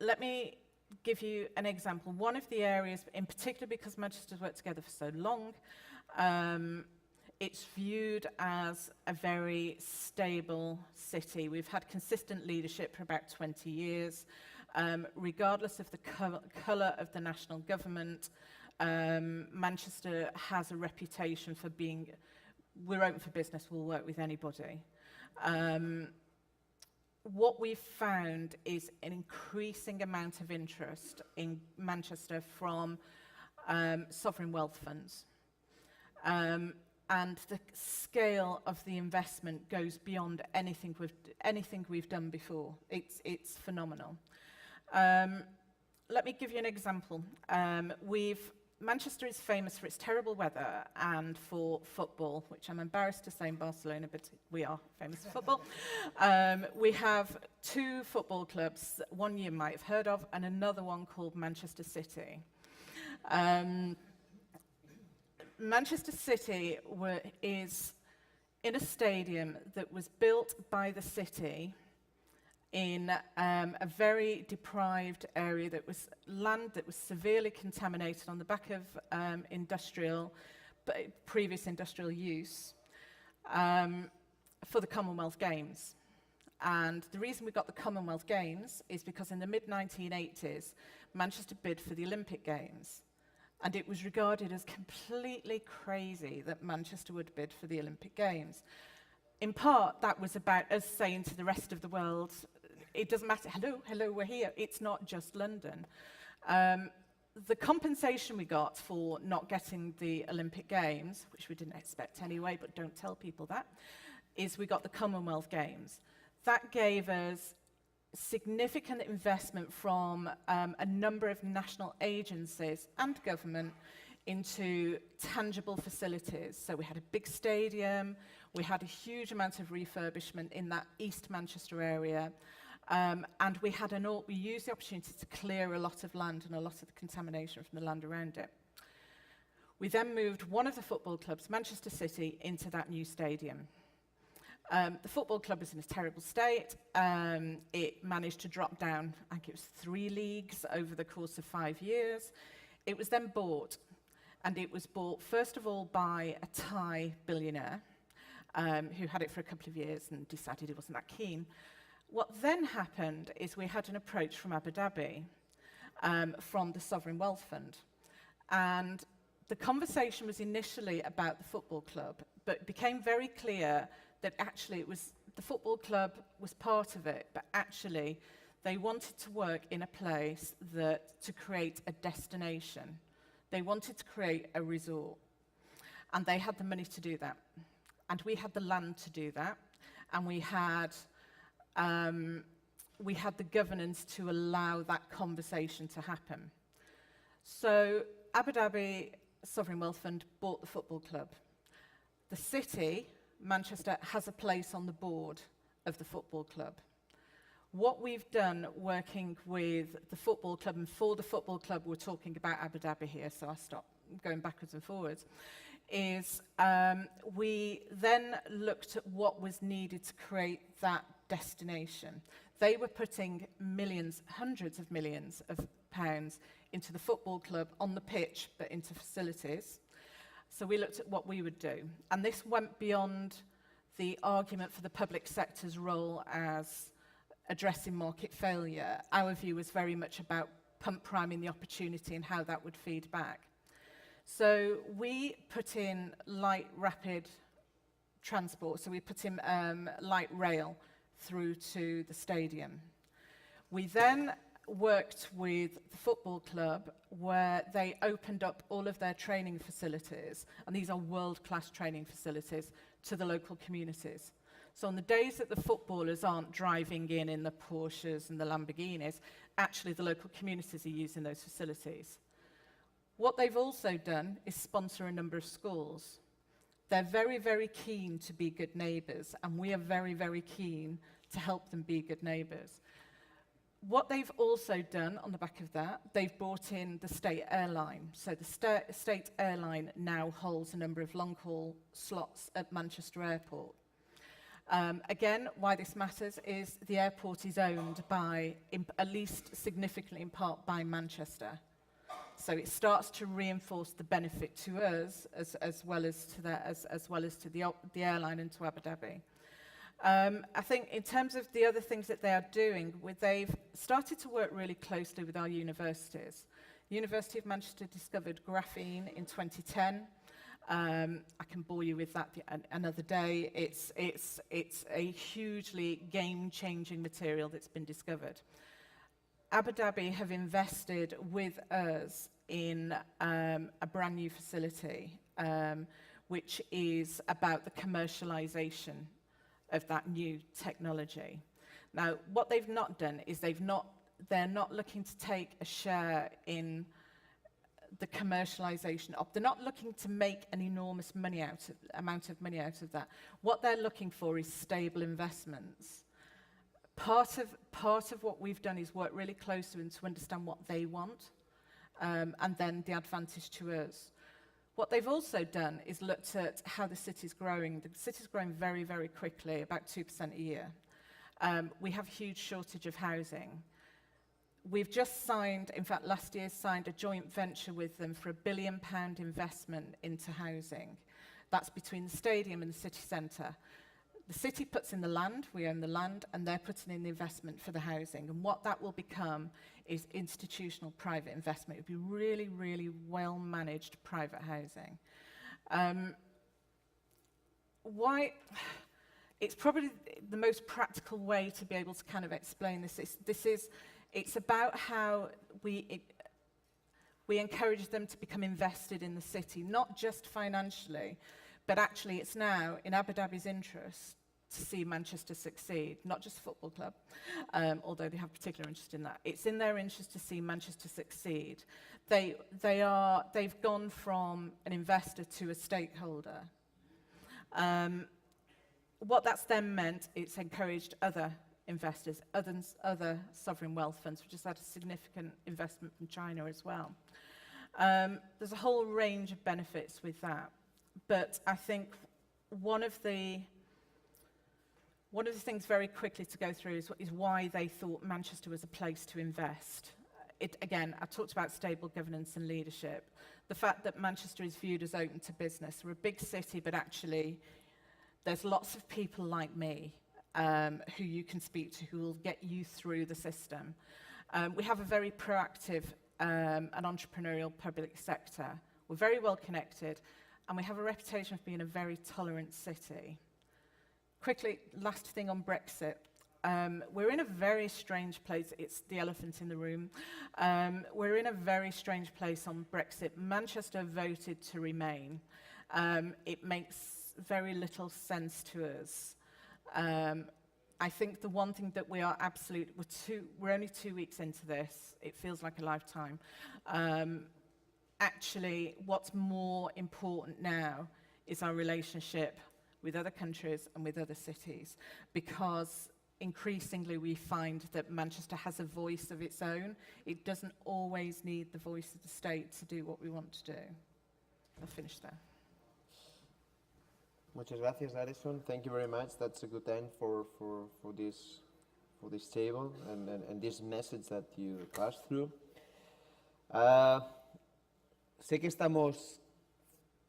Speaker 7: let me give you an example. One of the areas, in particular because Manchester's worked together for so long, it's viewed as a very stable city. We've had consistent leadership for about 20 years. Regardless of the colour of the national government, Manchester has a reputation for being, we're open for business, we'll work with anybody. What we've found is an increasing amount of interest in Manchester from sovereign wealth funds. And the scale of the investment goes beyond anything we've done before. It's phenomenal. Let me give you an example. Manchester is famous for its terrible weather and for football, which I'm embarrassed to say in Barcelona, but we are famous for football. We have 2 football clubs, one you might have heard of, and another one called Manchester City. Manchester City is in a stadium that was built by the city in a very deprived area that was land that was severely contaminated on the back of previous industrial use for the Commonwealth Games. And the reason we got the Commonwealth Games is because in the mid-1980s, Manchester bid for the Olympic Games. And it was regarded as completely crazy that Manchester would bid for the Olympic Games. In part, that was about us saying to the rest of the world, it doesn't matter, hello, we're here. It's not just London. The compensation we got for not getting the Olympic Games, which we didn't expect anyway, but don't tell people that, is we got the Commonwealth Games. That gave us significant investment from a number of national agencies and government into tangible facilities. So we had a big stadium, we had a huge amount of refurbishment in that East Manchester area, and we used the opportunity to clear a lot of land and a lot of the contamination from the land around it. We then moved one of the football clubs, Manchester City, into that new stadium. The football club was in a terrible state. It managed to drop down, I think it was 3 leagues over the course of 5 years. It was then bought, and it was bought first of all by a Thai billionaire who had it for a couple of years and decided he wasn't that keen. What then happened is we had an approach from Abu Dhabi, from the Sovereign Wealth Fund. And the conversation was initially about the football club, but it became very clear that actually it was the football club was part of it, but actually they wanted to work in a place to create a destination. They wanted to create a resort. And they had the money to do that. And we had the land to do that. And we had the governance to allow that conversation to happen. So Abu Dhabi Sovereign Wealth Fund bought the football club. The city, Manchester, has a place on the board of the football club. What we've done working with the football club, and for the football club, we're talking about Abu Dhabi here, so I'll stop going backwards and forwards, is we then looked at what was needed to create that destination. They were putting millions, hundreds of millions of pounds into the football club on the pitch, but into facilities. So we looked at what we would do. And this went beyond the argument for the public sector's role as addressing market failure. Our view was very much about pump priming the opportunity and how that would feed back. So we put in light rapid transport. So we put in light rail through to the stadium. We then worked with the football club where they opened up all of their training facilities, and these are world-class training facilities, to the local communities. So on the days that the footballers aren't driving in the Porsches and the Lamborghinis, actually the local communities are using those facilities. What they've also done is sponsor a number of schools. They're very, very keen to be good neighbours, and we are very, very keen to help them be good neighbours. What they've also done on the back of that, they've brought in the state airline. So the state airline now holds a number of long-haul slots at Manchester Airport. Again, why this matters is the airport is owned by, at least significantly in part, by Manchester. So it starts to reinforce the benefit to us as well as to the airline and to Abu Dhabi. I think in terms of the other things that they are doing, they've started to work really closely with our universities. University of Manchester discovered graphene in 2010. I can bore you with that another day. It's a hugely game-changing material that's been discovered. Abu Dhabi have invested with us in a brand new facility, which is about the commercialization of that new technology. Now, what they've not done is they're not looking to take a share in the commercialization of. They're not looking to make an enormous amount of money out of that. What they're looking for is stable investments. Part of what we've done is work really closely with them to understand what they want, and then the advantage to us. What they've also done is looked at how the city's growing. The city's growing very, very quickly, about 2% a year. We have a huge shortage of housing. We've just signed, in fact, last year signed a joint venture with them for £1 billion investment into housing. That's between the stadium and the city centre. The city puts in the land, we own the land, and they're putting in the investment for the housing. And what that will become is institutional private investment. It will be really, really well-managed private housing. It's probably the most practical way to be able to kind of explain this. It's about how we encourage them to become invested in the city, not just financially, but actually it's now in Abu Dhabi's interest to see Manchester succeed, not just the football club, although they have particular interest in that. It's in their interest to see Manchester succeed. They've gone from an investor to a stakeholder. What that's then meant, it's encouraged other investors, other sovereign wealth funds, which has had a significant investment from China as well. There's a whole range of benefits with that. But I think one of the things very quickly to go through is why they thought Manchester was a place to invest. Again, I talked about stable governance and leadership. The fact that Manchester is viewed as open to business. We're a big city, but actually there's lots of people like me who you can speak to who will get you through the system. We have a very proactive and entrepreneurial public sector. We're very well connected. And we have a reputation of being a very tolerant city. quickly, last thing on Brexit. We're in a very strange place. It's the elephant in the room. We're in a very strange place on Brexit. Manchester voted to remain. It makes very little sense to us. I think the one thing that we are we're only 2 weeks into this. It feels like a lifetime. Actually, what's more important now is our relationship with other countries and with other cities, because increasingly we find that Manchester has a voice of its own. It doesn't always need the voice of the state to do what we want to do. I'll finish there.
Speaker 1: Muchas gracias, Alison. Thank you very much. That's a good end for this table and this message that you passed through. Sé que estamos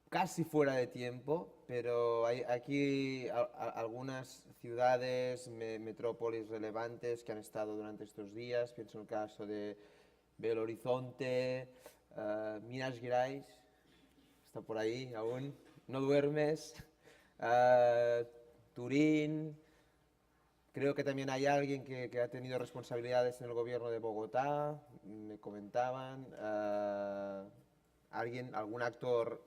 Speaker 1: casi fuera de tiempo, pero hay aquí algunas ciudades, metrópolis relevantes que han estado durante estos días. Pienso en el caso de Belo Horizonte, Minas Gerais, está por ahí aún, no duermes, Turín. Creo que también hay alguien que ha tenido responsabilidades en el gobierno de Bogotá, me comentaban. Algún actor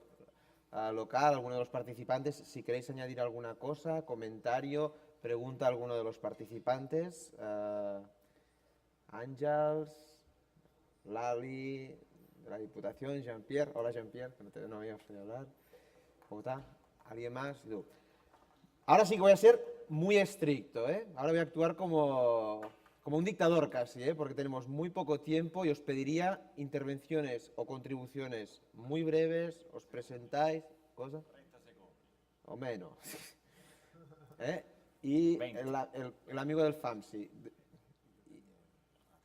Speaker 1: local, alguno de los participantes. Si queréis añadir alguna cosa, comentario, pregunta a alguno de los participantes. Ángels, Lali, de la Diputación, Jean-Pierre. Hola Jean-Pierre, que no había oído hablar. Bogotá, ¿alguien más? Tú. Ahora sí que voy a ser muy estricto, ¿eh? Ahora voy a actuar como un dictador casi, porque tenemos muy poco tiempo y os pediría intervenciones o contribuciones muy breves. Os presentáis, ¿cosa? 30 segundos. O menos. Y el amigo del FAMSI.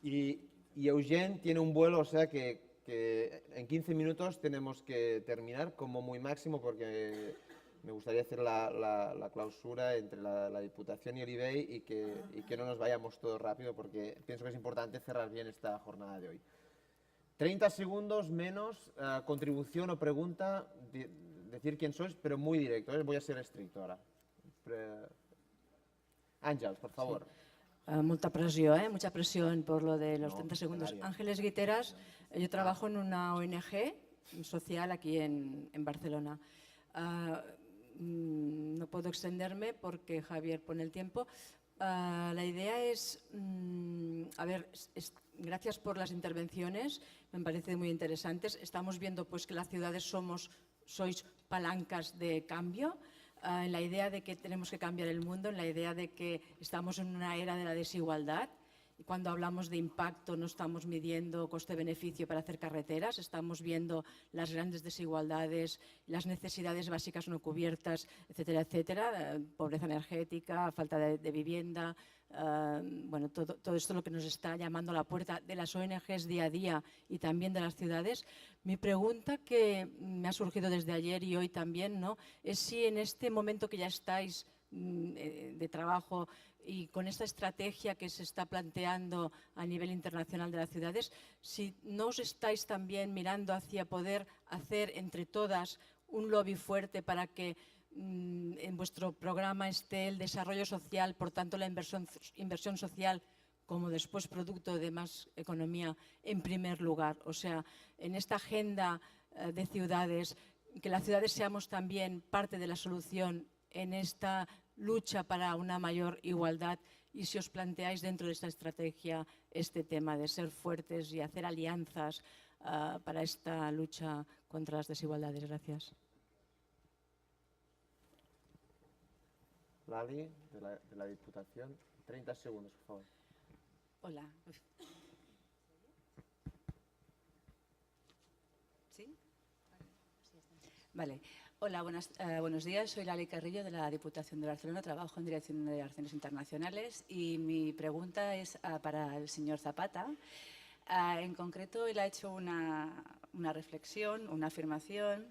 Speaker 1: Y Eugene tiene un vuelo, o sea que en 15 minutos tenemos que terminar como muy máximo, porque me gustaría hacer la clausura entre la Diputación y el IBEI y que no nos vayamos todos rápido, porque pienso que es importante cerrar bien esta jornada de hoy. 30 segundos menos, contribución o pregunta, decir quién sois, pero muy directo, voy a ser estricto ahora. Àngels, por favor.
Speaker 8: Sí. Mucha presión por lo de los 30 segundos. Ángeles Guiteras, yo trabajo en una ONG social aquí en Barcelona. No puedo extenderme porque Javier pone el tiempo. La idea es, gracias por las intervenciones, me parecen muy interesantes. Estamos viendo pues que las ciudades sois palancas de cambio, en la idea de que tenemos que cambiar el mundo, en la idea de que estamos en una era de la desigualdad. Y cuando hablamos de impacto no estamos midiendo coste-beneficio para hacer carreteras, estamos viendo las grandes desigualdades, las necesidades básicas no cubiertas, etcétera, etcétera, pobreza energética, falta de vivienda, bueno, todo esto es lo que nos está llamando a la puerta de las ONGs día a día y también de las ciudades. Mi pregunta, que me ha surgido desde ayer y hoy también, ¿no?, es si en este momento que ya estáis de trabajo y con esta estrategia que se está planteando a nivel internacional de las ciudades, si no os estáis también mirando hacia poder hacer entre todas un lobby fuerte para que en vuestro programa esté el desarrollo social, por tanto la inversión social como después producto de más economía en primer lugar. O sea, en esta agenda de ciudades, que las ciudades seamos también parte de la solución en esta lucha para una mayor igualdad, y si os planteáis dentro de esta estrategia este tema de ser fuertes y hacer alianzas para esta lucha contra las desigualdades. Gracias.
Speaker 1: Lali, de la Diputación. 30 segundos, por favor.
Speaker 9: Hola. ¿Sí? Vale. Hola, buenos días. Soy Lali Carrillo, de la Diputación de Barcelona. Trabajo en Dirección de Relaciones Internacionales y mi pregunta es para el señor Zapata. En concreto, él ha hecho una reflexión, una afirmación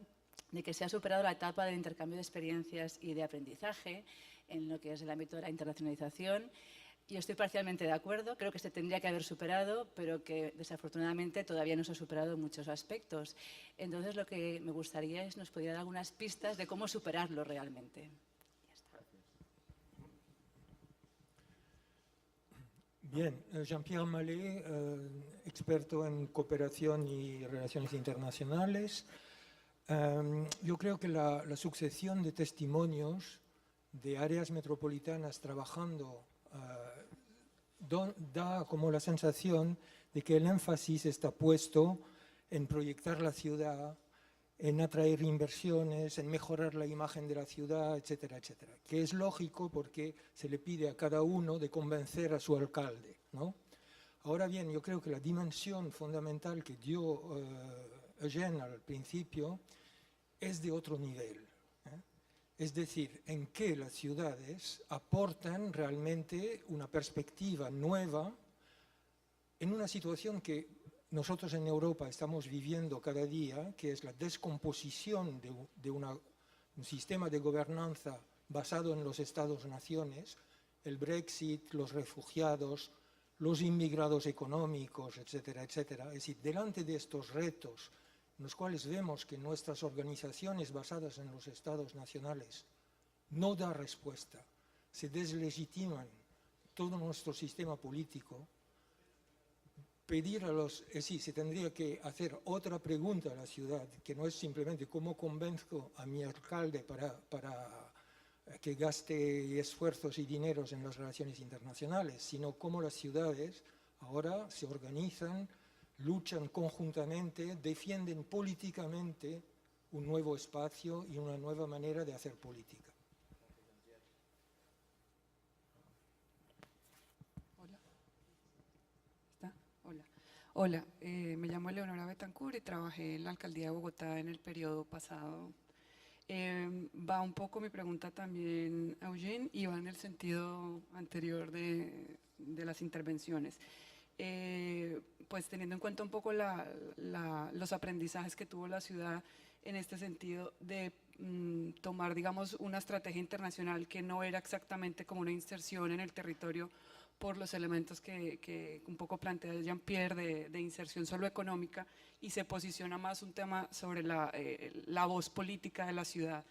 Speaker 9: de que se ha superado la etapa del intercambio de experiencias y de aprendizaje en lo que es el ámbito de la internacionalización. Yo estoy parcialmente de acuerdo, creo que se tendría que haber superado, pero que desafortunadamente todavía no se ha superado en muchos aspectos. Entonces, lo que me gustaría es nos pudiera dar algunas pistas de cómo superarlo realmente. Ya está.
Speaker 10: Bien, Jean-Pierre Mallet, experto en cooperación y relaciones internacionales. Yo creo que la sucesión de testimonios de áreas metropolitanas trabajando da como la sensación de que el énfasis está puesto en proyectar la ciudad, en atraer inversiones, en mejorar la imagen de la ciudad, etcétera, etcétera. Que es lógico porque se le pide a cada uno de convencer a su alcalde, ¿no? Ahora bien, yo creo que la dimensión fundamental que dio Eugène al principio es de otro nivel. Es decir, en que las ciudades aportan realmente una perspectiva nueva en una situación que nosotros en Europa estamos viviendo cada día, que es la descomposición de un sistema de gobernanza basado en los Estados-naciones, el Brexit, los refugiados, los inmigrados económicos, etcétera, etcétera. Es decir, delante de estos retos, en los cuales vemos que nuestras organizaciones basadas en los Estados nacionales no dan respuesta, se deslegitiman todo nuestro sistema político, pedir a los, es decir, se tendría que hacer otra pregunta a la ciudad, que no es simplemente cómo convenzo a mi alcalde para que gaste esfuerzos y dineros en las relaciones internacionales, sino cómo las ciudades ahora se organizan, luchan conjuntamente, defienden políticamente un nuevo espacio y una nueva manera de hacer política.
Speaker 11: Hola, me llamo Eleonora Betancourt y trabajé en la Alcaldía de Bogotá en el periodo pasado. Va un poco mi pregunta también a Eugène y va en el sentido anterior de las intervenciones. Pues teniendo en cuenta un poco los aprendizajes que tuvo la ciudad en este sentido de tomar, digamos, una estrategia internacional que no era exactamente como una inserción en el territorio por los elementos que un poco plantea Jean-Pierre de inserción solo económica, y se posiciona más un tema sobre la voz política de la ciudad.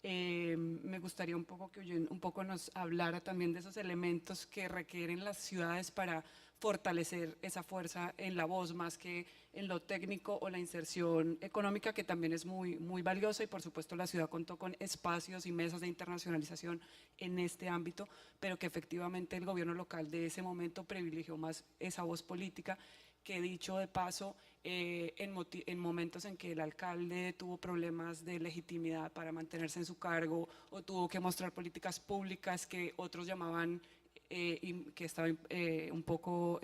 Speaker 11: Me gustaría un poco que Eugène un poco nos hablara también de esos elementos que requieren las ciudades para fortalecer esa fuerza en la voz, más que en lo técnico o la inserción económica, que también es muy, muy valiosa, y por supuesto la ciudad contó con espacios y mesas de internacionalización en este ámbito, pero que efectivamente el gobierno local de ese momento privilegió más esa voz política, que dicho de paso, en momentos en que el alcalde tuvo problemas de legitimidad para mantenerse en su cargo o tuvo que mostrar políticas públicas que otros llamaban que estaba un poco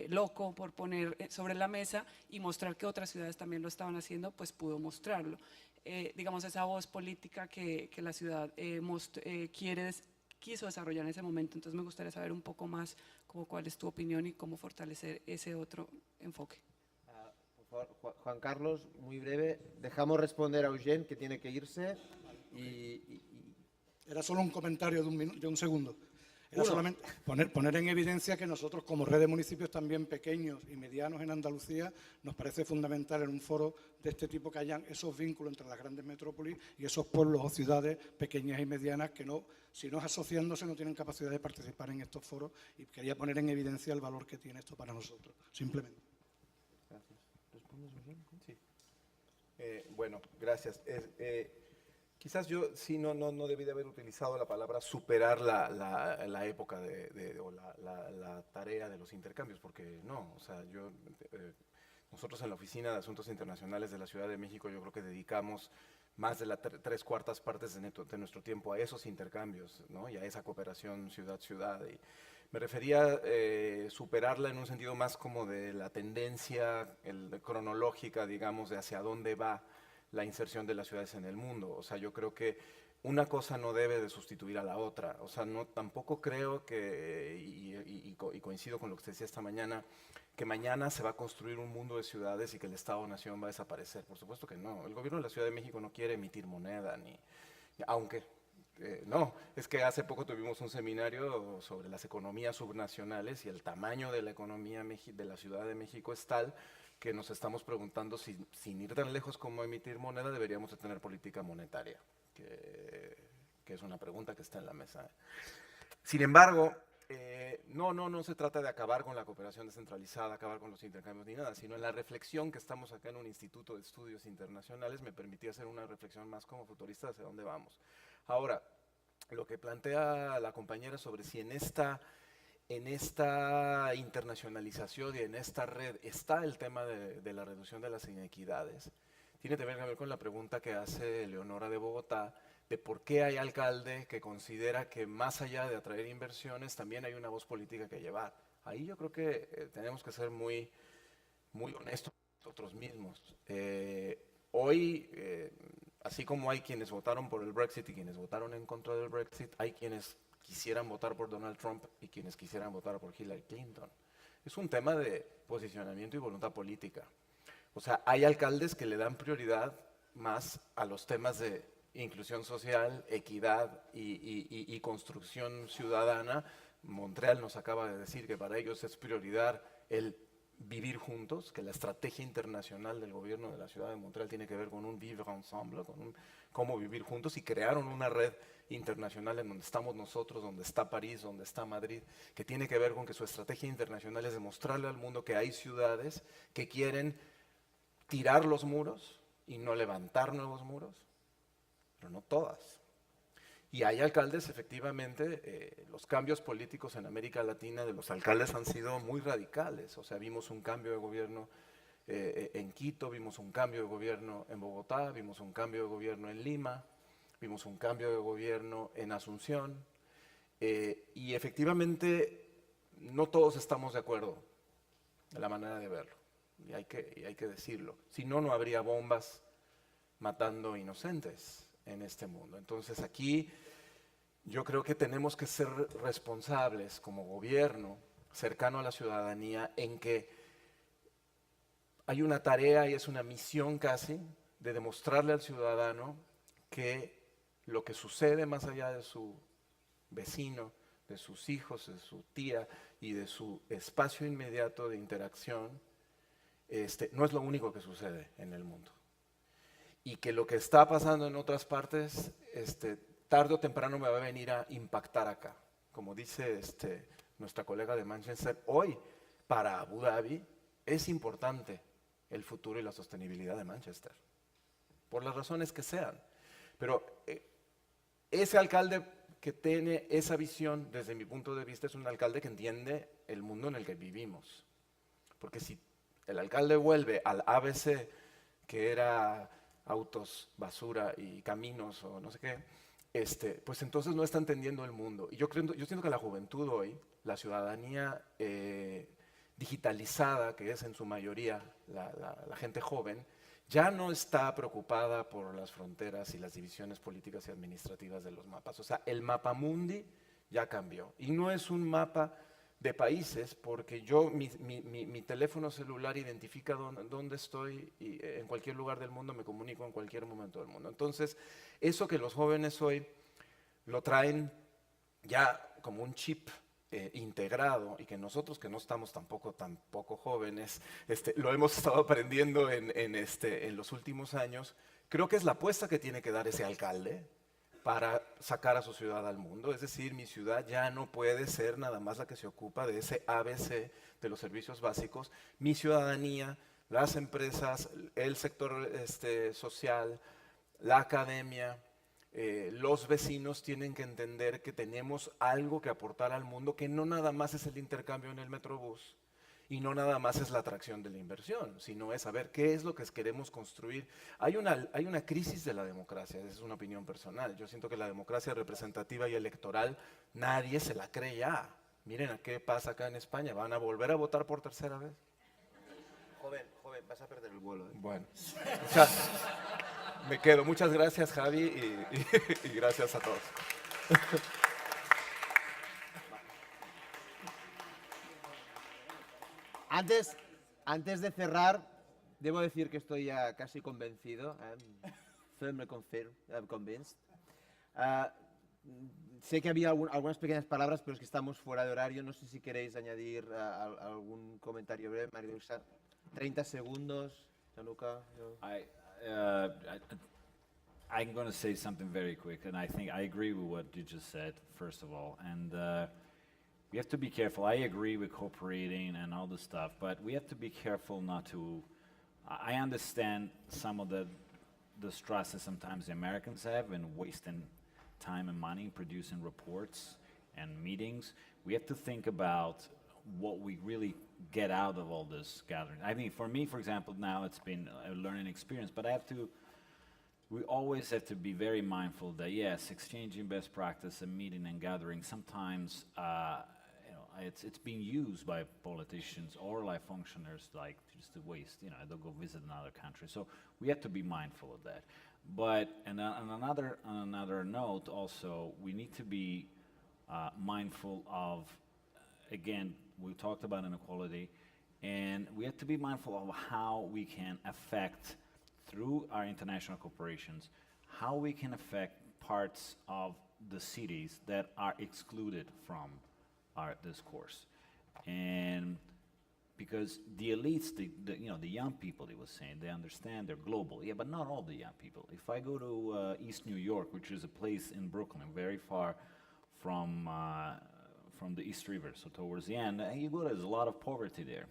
Speaker 11: loco por poner sobre la mesa y mostrar que otras ciudades también lo estaban haciendo, pues pudo mostrarlo. Digamos, esa voz política que la ciudad quiso desarrollar en ese momento. Entonces me gustaría saber un poco más como cuál es tu opinión y cómo fortalecer ese otro enfoque.
Speaker 1: Por favor, Juan Carlos, muy breve. Dejamos responder a Eugène, que tiene que irse.
Speaker 12: Era solo un comentario de un segundo. Era solamente poner en evidencia que nosotros, como red de municipios también pequeños y medianos en Andalucía, nos parece fundamental en un foro de este tipo que hayan esos vínculos entre las grandes metrópolis y esos pueblos o ciudades pequeñas y medianas que no, si no es asociándose, no tienen capacidad de participar en estos foros, y quería poner en evidencia el valor que tiene esto para nosotros, simplemente.
Speaker 1: Gracias. ¿Respondes, Eugène?
Speaker 4: Sí. Bueno, gracias. Quizás yo sí no debí de haber utilizado la palabra superar la época o la tarea de los intercambios, porque no, o sea, nosotros en la Oficina de Asuntos Internacionales de la Ciudad de México yo creo que dedicamos más de las 3/4 partes de nuestro tiempo a esos intercambios, ¿no? Y a esa cooperación ciudad-ciudad. Y me refería a superarla en un sentido más como de la tendencia cronológica, digamos, de hacia dónde va la inserción de las ciudades en el mundo. O sea, yo creo que una cosa no debe de sustituir a la otra. O sea, tampoco creo que, y coincido con lo que usted decía esta mañana, que mañana se va a construir un mundo de ciudades y que el Estado-Nación va a desaparecer. Por supuesto que no. El gobierno de la Ciudad de México no quiere emitir moneda, aunque no, es que hace poco tuvimos un seminario sobre las economías subnacionales, y el tamaño de la economía de la Ciudad de México es tal que nos estamos preguntando si, sin ir tan lejos como emitir moneda, deberíamos de tener política monetaria, que es una pregunta que está en la mesa. Sin embargo, No se trata de acabar con la cooperación descentralizada, acabar con los intercambios ni nada, sino en la reflexión que estamos acá en un instituto de estudios internacionales me permitía hacer una reflexión más como futurista hacia dónde vamos. Ahora, lo que plantea la compañera sobre si en esta internacionalización y en esta red está el tema de la reducción de las inequidades, tiene que ver con la pregunta que hace Leonora de Bogotá, de por qué hay alcalde que considera que más allá de atraer inversiones también hay una voz política que llevar. Ahí yo creo que tenemos que ser muy honestos nosotros mismos. Hoy, así como hay quienes votaron por el Brexit y quienes votaron en contra del Brexit, hay quienes quisieran votar por Donald Trump y quienes quisieran votar por Hillary Clinton. Es un tema de posicionamiento y voluntad política. O sea, hay alcaldes que le dan prioridad más a los temas de inclusión social, equidad y construcción ciudadana. Montreal nos acaba de decir que para ellos es prioridad el vivir juntos, que la estrategia internacional del gobierno de la ciudad de Montreal tiene que ver con un vivre ensemble, con un cómo vivir juntos, y crearon una red internacional en donde estamos nosotros, donde está París, donde está Madrid, que tiene que ver con que su estrategia internacional es demostrarle al mundo que hay ciudades que quieren tirar los muros y no levantar nuevos muros, pero no todas. Y hay alcaldes, efectivamente, los cambios políticos en América Latina de los alcaldes han sido muy radicales. O sea, vimos un cambio de gobierno en Quito, vimos un cambio de gobierno en Bogotá, vimos un cambio de gobierno en Lima, vimos un cambio de gobierno en Asunción. Y efectivamente, no todos estamos de acuerdo en la manera de verlo. Y hay que decirlo. Si no, no habría bombas matando inocentes en este mundo. Entonces aquí yo creo que tenemos que ser responsables como gobierno cercano a la ciudadanía en que hay una tarea y es una misión casi de demostrarle al ciudadano que lo que sucede más allá de su vecino, de sus hijos, de su tía y de su espacio inmediato de interacción, no es lo único que sucede en el mundo. Y que lo que está pasando en otras partes, tarde o temprano me va a venir a impactar acá. Como dice nuestra colega de Manchester, hoy para Abu Dhabi es importante el futuro y la sostenibilidad de Manchester, por las razones que sean. Pero ese alcalde que tiene esa visión, desde mi punto de vista, es un alcalde que entiende el mundo en el que vivimos. Porque si el alcalde vuelve al ABC, que era autos, basura y caminos o no sé qué, pues entonces no está entendiendo el mundo. Y yo siento que la juventud hoy, la ciudadanía digitalizada, que es en su mayoría la gente joven, ya no está preocupada por las fronteras y las divisiones políticas y administrativas de los mapas. O sea, el mapamundi ya cambió. Y no es un mapa de países, porque mi teléfono celular identifica dónde estoy y en cualquier lugar del mundo me comunico en cualquier momento del mundo. Entonces, eso que los jóvenes hoy lo traen ya como un chip integrado, y que nosotros que no estamos tampoco jóvenes, lo hemos estado aprendiendo en los últimos años, creo que es la apuesta que tiene que dar ese alcalde para sacar a su ciudad al mundo. Es decir, mi ciudad ya no puede ser nada más la que se ocupa de ese ABC de los servicios básicos. Mi ciudadanía, las empresas, el sector social, la academia, los vecinos tienen que entender que tenemos algo que aportar al mundo, que no nada más es el intercambio en el Metrobús y no nada más es la atracción de la inversión, sino es saber qué es lo que queremos construir. Hay una crisis de la democracia, esa es una opinión personal. Yo siento que la democracia representativa y electoral nadie se la cree ya. Miren a qué pasa acá en España, ¿van a volver a votar por tercera vez?
Speaker 1: Joven, vas a perder el vuelo.
Speaker 4: Bueno, me quedo. Muchas gracias, Javi, y gracias a todos.
Speaker 1: Antes de cerrar, debo decir que estoy ya casi convencido. I'm convinced. Sé que había algunas pequeñas palabras, pero es que estamos fuera de horario. No sé si queréis añadir algún comentario breve, María Luisa. 30 segundos, Gianluca.
Speaker 2: I'm going to say something very quick, and I think I agree with what you just said, first of all. And we have to be careful. I agree with cooperating and all this stuff, but we have to be careful not to. I understand some of the stresses sometimes the Americans have in wasting time and money producing reports and meetings. We have to think about what we really get out of all this gathering. I mean, for me, for example, now it's been a learning experience, but we always have to be very mindful that, yes, exchanging best practice and meeting and gathering, sometimes it's being used by politicians or like functionaries like just to waste, they'll go visit another country. So we have to be mindful of that. But on another note also, we need to be mindful of, again, we talked about inequality, and we have to be mindful of how we can affect, through our international corporations, how we can affect parts of the cities that are excluded from our discourse. And because the elites, the young people, they were saying, they understand, they're global. Yeah, but not all the young people. If I go to East New York, which is a place in Brooklyn, very far from the East River, so towards the end, you go, there's a lot of poverty there.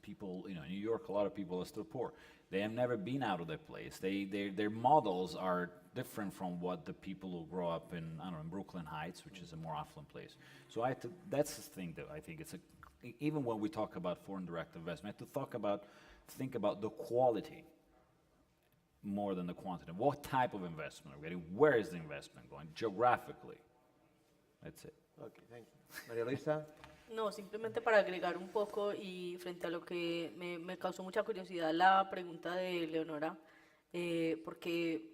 Speaker 2: People, in New York, a lot of people are still poor. They have never been out of their place. Their models are different from what the people who grow up in, in Brooklyn Heights, which is a more affluent place. So that's the thing that I think even when we talk about foreign direct investment, to think about the quality more than the quantity. What type of investment are we getting? Where is the investment going geographically? That's it.
Speaker 1: Okay, thank you. María Luisa.
Speaker 6: No, simplemente para agregar un poco y frente a lo que me causó mucha curiosidad la pregunta de Leonora, porque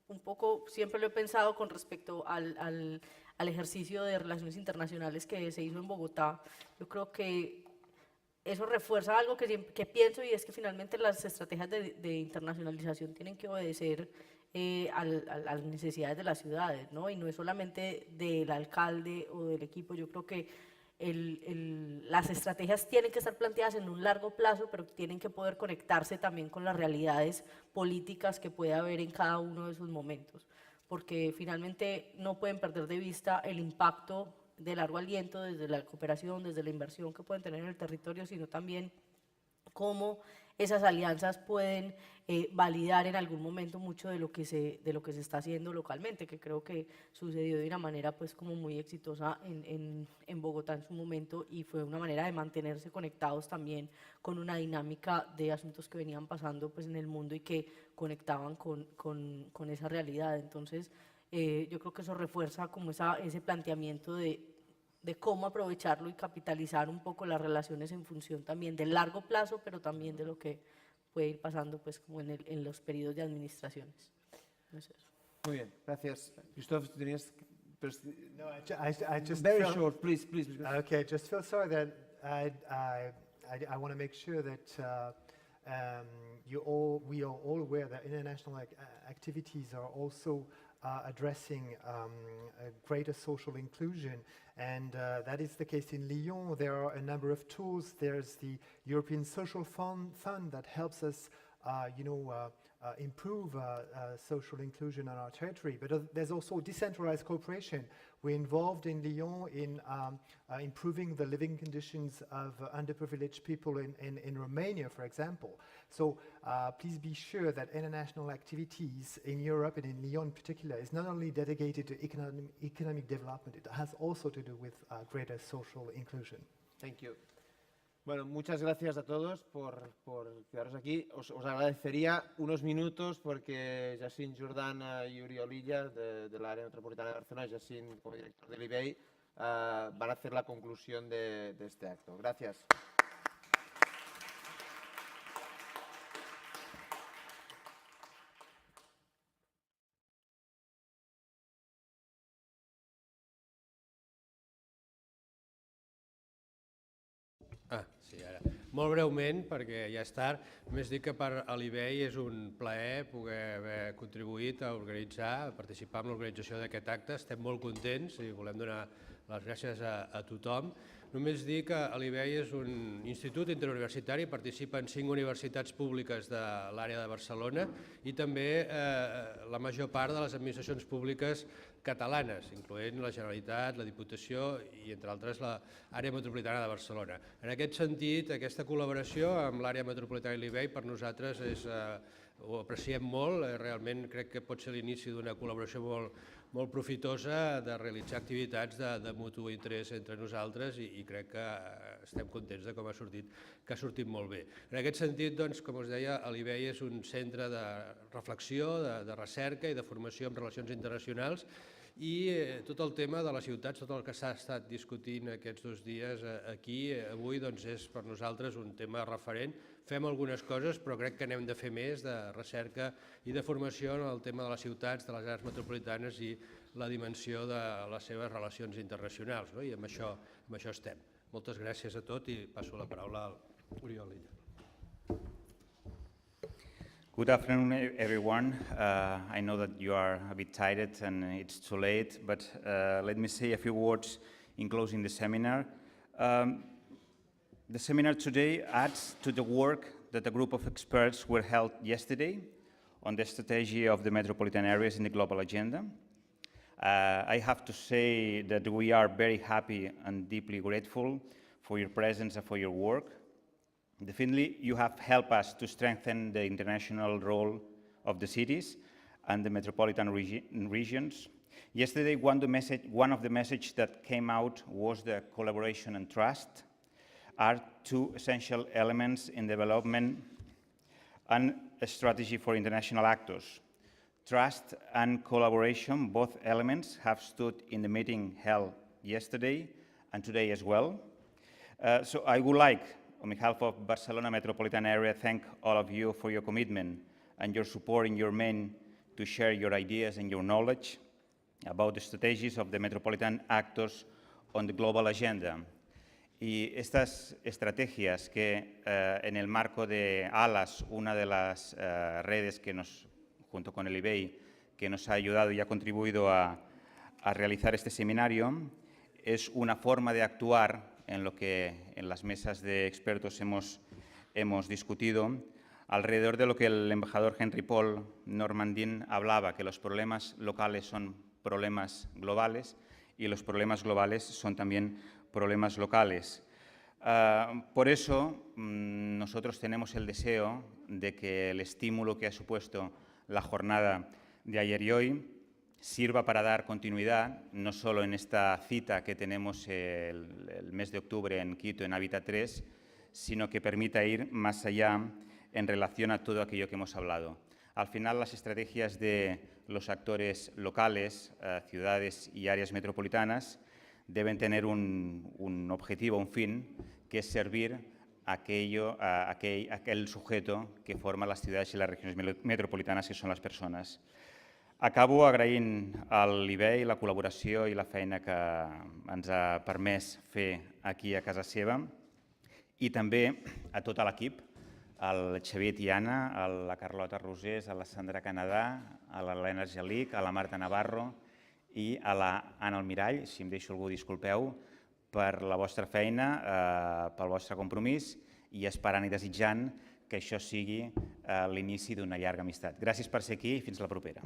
Speaker 6: un poco siempre lo he pensado con respecto al ejercicio de relaciones internacionales que se hizo en Bogotá. Yo creo que eso refuerza algo que pienso, y es que finalmente las estrategias de internacionalización tienen que obedecer a las necesidades de las ciudades, ¿no? Y no es solamente del alcalde o del equipo. Yo creo que las estrategias tienen que estar planteadas en un largo plazo, pero tienen que poder conectarse también con las realidades políticas que puede haber en cada uno de esos momentos, porque finalmente no pueden perder de vista el impacto de largo aliento desde la cooperación, desde la inversión que pueden tener en el territorio, sino también cómo esas alianzas pueden validar en algún momento mucho de lo que se está haciendo localmente, que creo que sucedió de una manera pues como muy exitosa en Bogotá en su momento, y fue una manera de mantenerse conectados también con una dinámica de asuntos que venían pasando pues en el mundo y que conectaban con esa realidad. Entonces yo creo que eso refuerza como ese planteamiento de cómo aprovecharlo y capitalizar un poco las relaciones en función también del largo plazo, pero también de lo que puede ir pasando pues como en los periodos de administraciones. No es eso.
Speaker 1: Muy bien, gracias. Christophe, tenías...
Speaker 5: No, I just
Speaker 1: very
Speaker 5: felt,
Speaker 1: short, please.
Speaker 5: Okay, just feel sorry that I want to make sure that we are all aware that international activities are also addressing greater social inclusion, and that is the case in Lyon. There are a number of tools. There's the European Social Fund that helps us, improve social inclusion on our territory. But there's also decentralized cooperation. We're involved in Lyon in improving the living conditions of underprivileged people in Romania, for example. So please be sure that international activities in Europe and in Lyon in particular is not only dedicated to economic development, it has also to do with greater social inclusion.
Speaker 1: Thank you. Bueno, muchas gracias a todos por quedaros aquí. Os agradecería unos minutos porque Jacint Jordan y Uri Olilla, de la área metropolitana de Barcelona, Jacint como director del IBEI, van a hacer la conclusión de este acto. Gracias.
Speaker 13: Sí, ara. Molt breument, perquè ja és tard, només dic que per a l'IBEI és un plaer poder haver contribuït a organitzar, a participar en l'organització d'aquest acte. Estem molt contents i volem donar les gràcies a tothom. Només dir que l'IBEI és un institut interuniversitari, participa en 5 universitats públiques de l'àrea de Barcelona i també la major part de les administracions públiques catalanes, incloent la Generalitat, la Diputació i, entre altres, l'àrea metropolitana de Barcelona. En aquest sentit, aquesta col·laboració amb l'àrea metropolitana i l'IBEI per nosaltres ho apreciem molt, realment crec que pot ser l'inici d'una col·laboració molt profitosa de realitzar activitats de mutu interès entre nosaltres i crec que estem contents de com ha sortit molt bé. En aquest sentit, doncs, com us deia, l'IBEI és un centre de reflexió, de recerca i de formació en relacions internacionals i tot el tema de les ciutats, tot el que s'ha estat discutint aquests 2 dies aquí, avui, doncs és per nosaltres un tema referent. Fem algunes coses, però crec que n'hem de fer més de recerca i de formació en el tema de les ciutats, de les àrees metropolitanes i la dimensió de les seves relacions internacionals, i amb això estem. Moltes gràcies a tot i passo la paraula al Oriol Illa.
Speaker 14: Good afternoon, everyone. I know that you are a bit tired and it's too late, but let me say a few words in closing the seminar. The seminar today adds to the work that a group of experts were held yesterday on the strategy of the metropolitan areas in the global agenda. I have to say that we are very happy and deeply grateful for your presence and for your work. Definitely, you have helped us to strengthen the international role of the cities and the metropolitan regions. Yesterday, one of the messages that came out was that collaboration and trust are 2 essential elements in development and a strategy for international actors. Trust and collaboration, both elements, have stood in the meeting held yesterday and today as well. So I would like, on behalf of Barcelona Metropolitan Area, thank all of you for your commitment and your support in your main to share your ideas and your knowledge about the strategies of the metropolitan actors on the global agenda. Y estas estrategias que en el marco de ALAS, una de las redes que junto con el IBEI, que nos ha ayudado y ha contribuido a realizar este seminario, es una forma de actuar en lo que en las mesas de expertos hemos discutido, alrededor de lo que el embajador Henry Paul Normandin hablaba, que los problemas locales son problemas globales y los problemas globales son también problemas locales. Por eso, nosotros tenemos el deseo de que el estímulo que ha supuesto la jornada de ayer y hoy sirva para dar continuidad, no solo en esta cita que tenemos el mes de octubre en Quito, en Hábitat 3, sino que permita ir más allá en relación a todo aquello que hemos hablado. Al final, las estrategias de los actores locales, ciudades y áreas metropolitanas, deben tener un objetivo, un fin, que es servir a aquel sujeto que forma las ciudades y las regiones metropolitanas, que son las persones. Acabo agraint a l'IBEI la col·laboració i la feina que ens ha permès fer aquí a casa seva i també a tot l'equip, al Xavier Tiana, a la Carlota Rosés, a la Sandra Canadà, a l'Helena Argelic, a la Marta Navarro i a l'Anna Almirall, si em deixo algú, disculpeu, per la vostra feina, pel vostre compromís i esperant i desitjant que això sigui l'inici d'una llarga amistat. Gràcies per ser aquí i fins la propera.